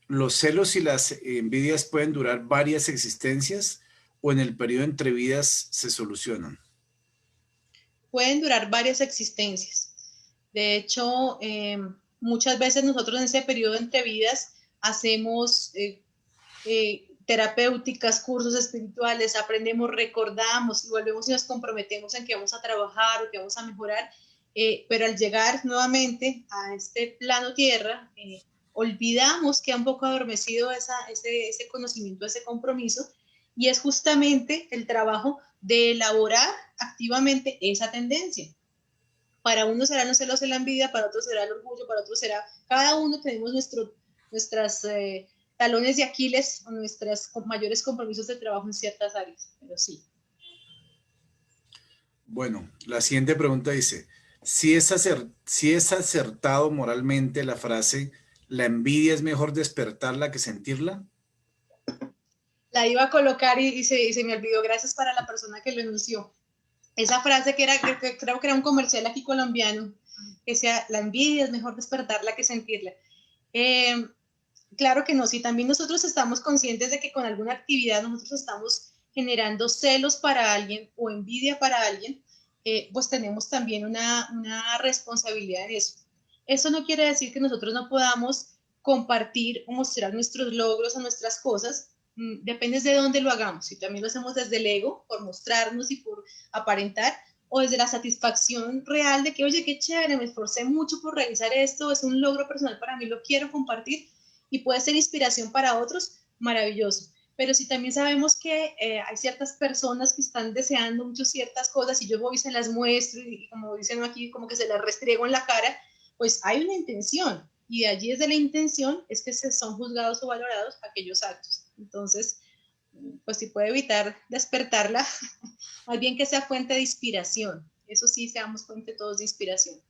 S1: ¿los celos y las envidias pueden durar varias existencias o en el periodo entre vidas se solucionan?
S3: Pueden durar varias existencias. De hecho, muchas veces nosotros en ese periodo entre vidas hacemos terapéuticas, cursos espirituales, aprendemos, recordamos y volvemos y nos comprometemos en que vamos a trabajar o que vamos a mejorar, pero al llegar nuevamente a este plano tierra, olvidamos que ha un poco adormecido ese conocimiento, ese compromiso, y es justamente el trabajo de elaborar activamente esa tendencia. Para uno será los celos y la envidia, para otro será el orgullo, para otro será... Cada uno tenemos nuestras talones de Aquiles o nuestros mayores compromisos de trabajo en ciertas áreas, pero sí.
S1: Bueno, la siguiente pregunta dice, si es acertado moralmente la frase, ¿la envidia es mejor despertarla que sentirla?
S3: La iba a colocar y se me olvidó, gracias para la persona que lo enunció. Esa frase que creo que era un comercial aquí colombiano, que decía, la envidia es mejor despertarla que sentirla. Claro que no, si también nosotros estamos conscientes de que con alguna actividad nosotros estamos generando celos para alguien o envidia para alguien, pues tenemos también una responsabilidad en eso. Eso no quiere decir que nosotros no podamos compartir o mostrar nuestros logros o nuestras cosas, depende de dónde lo hagamos. Si también lo hacemos desde el ego, por mostrarnos y por aparentar, o desde la satisfacción real de que, oye, qué chévere, me esforcé mucho por realizar esto, es un logro personal para mí, lo quiero compartir y puede ser inspiración para otros, maravilloso. Pero si también sabemos que hay ciertas personas que están deseando mucho ciertas cosas y yo voy y se las muestro y como dicen aquí, como que se las restriego en la cara, pues hay una intención y de allí desde la intención es que se son juzgados o valorados aquellos actos. Entonces, pues si puede evitar despertarla, más bien que sea fuente de inspiración. Eso sí, seamos fuente todos de inspiración.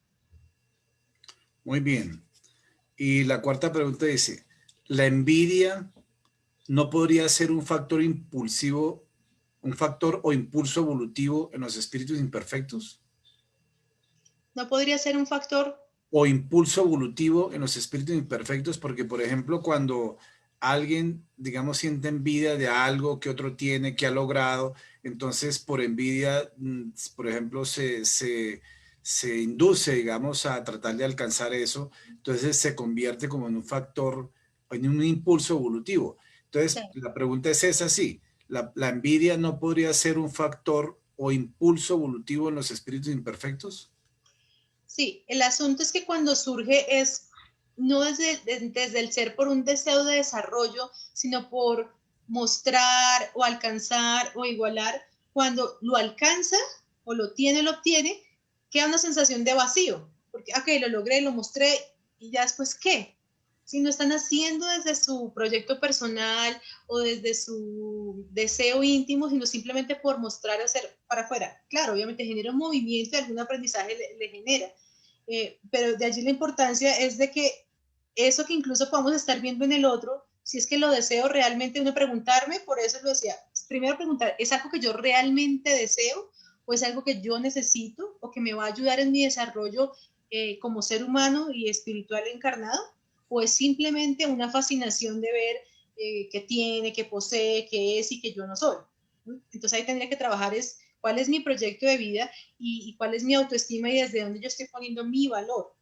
S1: Muy bien. Y la cuarta pregunta dice, ¿la envidia no podría ser un factor impulsivo, un factor o impulso evolutivo en los espíritus imperfectos?
S3: ¿No podría ser un factor?
S1: O impulso evolutivo en los espíritus imperfectos, porque por ejemplo cuando alguien, digamos, siente envidia de algo que otro tiene, que ha logrado, entonces por envidia, por ejemplo, se induce, digamos, a tratar de alcanzar eso, entonces se convierte como en un factor, en un impulso evolutivo. Entonces,
S3: Sí.
S1: la pregunta es esa, sí, la envidia no podría ser un factor o impulso evolutivo en los espíritus imperfectos.
S3: Sí, el asunto es que cuando surge es no desde el ser por un deseo de desarrollo, sino por mostrar o alcanzar o igualar. Cuando lo alcanza o lo obtiene, queda una sensación de vacío, porque, ok, lo logré, lo mostré, y ya después, ¿qué? Si no están haciendo desde su proyecto personal o desde su deseo íntimo, sino simplemente por mostrar o hacer para afuera. Claro, obviamente genera un movimiento y algún aprendizaje le genera, pero de allí la importancia es de que eso que incluso podamos estar viendo en el otro, si es que lo deseo realmente, uno preguntarme, por eso lo decía, primero preguntar, ¿es algo que yo realmente deseo o es algo que yo necesito o que me va a ayudar en mi desarrollo como ser humano y espiritual encarnado? ¿O es simplemente una fascinación de ver qué tiene, qué posee, qué es y que yo no soy? Entonces ahí tendría que trabajar es cuál es mi proyecto de vida y cuál es mi autoestima y desde dónde yo estoy poniendo mi valor.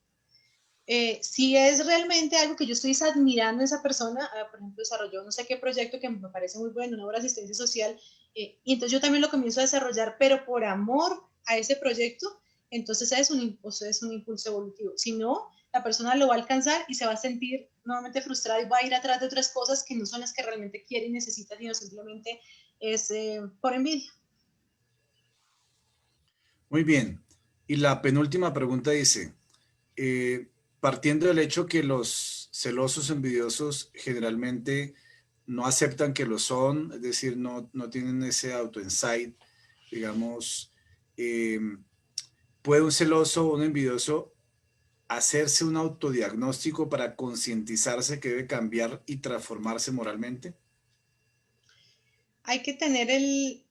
S3: Si es realmente algo que yo estoy admirando a esa persona, por ejemplo, desarrolló no sé qué proyecto que me parece muy bueno, una obra de asistencia social, y entonces yo también lo comienzo a desarrollar, pero por amor a ese proyecto, entonces es un impulso evolutivo. Si no, la persona lo va a alcanzar y se va a sentir nuevamente frustrada y va a ir atrás de otras cosas que no son las que realmente quiere y necesita, sino simplemente es por envidia.
S1: Muy bien. Y la penúltima pregunta dice, partiendo del hecho que los celosos envidiosos generalmente no aceptan que lo son, es decir, no tienen ese auto-insight, digamos, eh, ¿puede un celoso o un envidioso hacerse un autodiagnóstico para concientizarse que debe cambiar y transformarse moralmente?
S3: Hay que tener el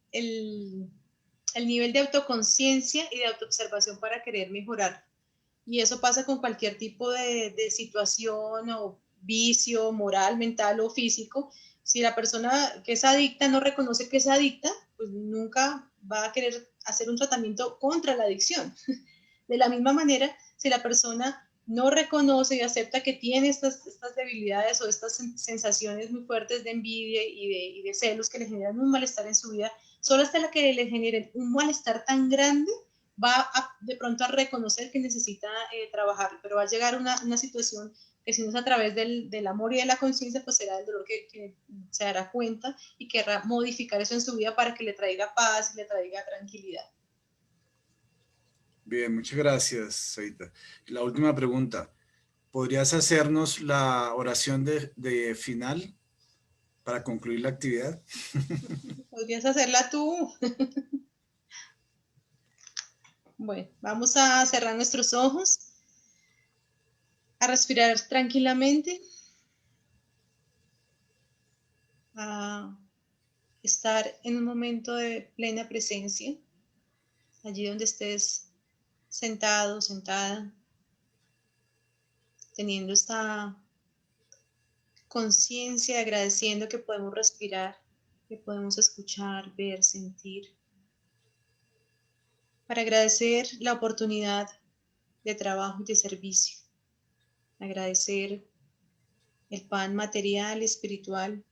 S3: nivel de autoconciencia y de autoobservación para querer mejorar. Y eso pasa con cualquier tipo de situación o vicio moral, mental o físico. Si la persona que es adicta no reconoce que es adicta, pues nunca va a querer hacer un tratamiento contra la adicción. De la misma manera, si la persona no reconoce y acepta que tiene estas debilidades o estas sensaciones muy fuertes de envidia y de celos que le generan un malestar en su vida, solo hasta la que le generen un malestar tan grande de pronto a reconocer que necesita trabajar, pero va a llegar una situación que si no es a través del amor y de la conciencia, pues será el dolor que se dará cuenta y querrá modificar eso en su vida para que le traiga paz y le traiga tranquilidad.
S1: Bien, muchas gracias, Saita. La última pregunta. ¿Podrías hacernos la oración de final para concluir la actividad?
S3: Podrías hacerla tú. Bueno, vamos a cerrar nuestros ojos, a respirar tranquilamente, a estar en un momento de plena presencia, allí donde estés sentado, sentada, teniendo esta conciencia, agradeciendo que podemos respirar, que podemos escuchar, ver, sentir, para agradecer la oportunidad de trabajo y de servicio, agradecer el pan material y espiritual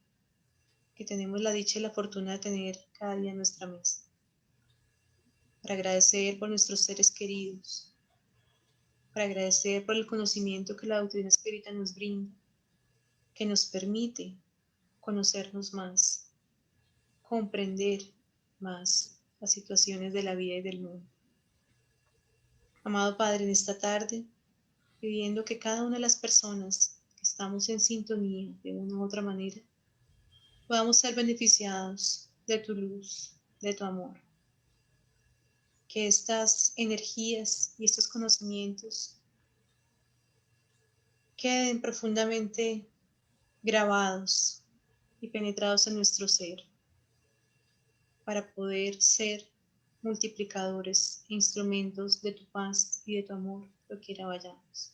S3: que tenemos la dicha y la fortuna de tener cada día en nuestra mesa. para agradecer por nuestros seres queridos, para agradecer por el conocimiento que la doctrina espírita nos brinda, que nos permite conocernos más, comprender más las situaciones de la vida y del mundo. Amado Padre, en esta tarde, pidiendo que cada una de las personas que estamos en sintonía de una u otra manera, podamos ser beneficiados de tu luz, de tu amor. Que estas energías y estos conocimientos queden profundamente grabados y penetrados en nuestro ser para poder ser multiplicadores e instrumentos de tu paz y de tu amor, lo quiera vayamos.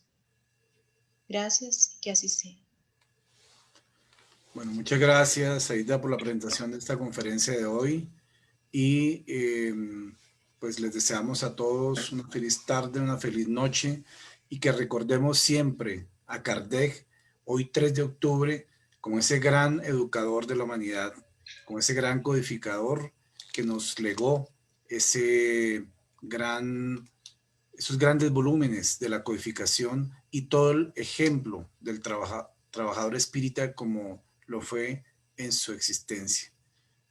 S3: Gracias y que así sea.
S1: Bueno, muchas gracias, Aida, por la presentación de esta conferencia de hoy. Y pues les deseamos a todos una feliz tarde, una feliz noche, y que recordemos siempre a Kardec, hoy 3 de octubre, como ese gran educador de la humanidad, como ese gran codificador que nos legó esos grandes volúmenes de la codificación y todo el ejemplo del trabajador espírita como lo fue en su existencia.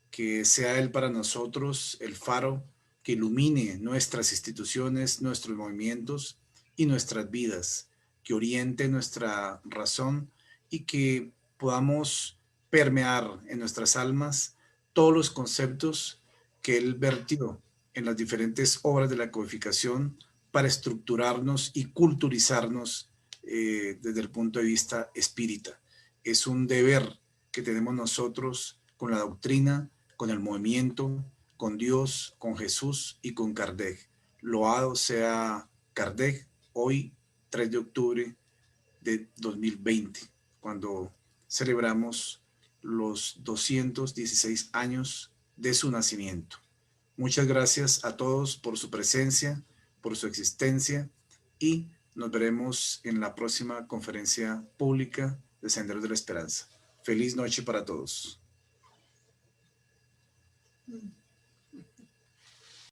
S1: Que sea Él para nosotros el faro que ilumine nuestras instituciones, nuestros movimientos y nuestras vidas, que oriente nuestra razón y que podamos permear en nuestras almas todos los conceptos que Él vertió en las diferentes obras de la codificación para estructurarnos y culturizarnos desde el punto de vista espírita. Es un deber que tenemos nosotros con la doctrina, con el movimiento, con Dios, con Jesús y con Kardec. Loado sea Kardec, hoy 3 de octubre de 2020, cuando celebramos los 216 años de su nacimiento. Muchas gracias a todos por su presencia, por su existencia, y nos veremos en la próxima conferencia pública de Senderos de la Esperanza. Feliz noche para todos.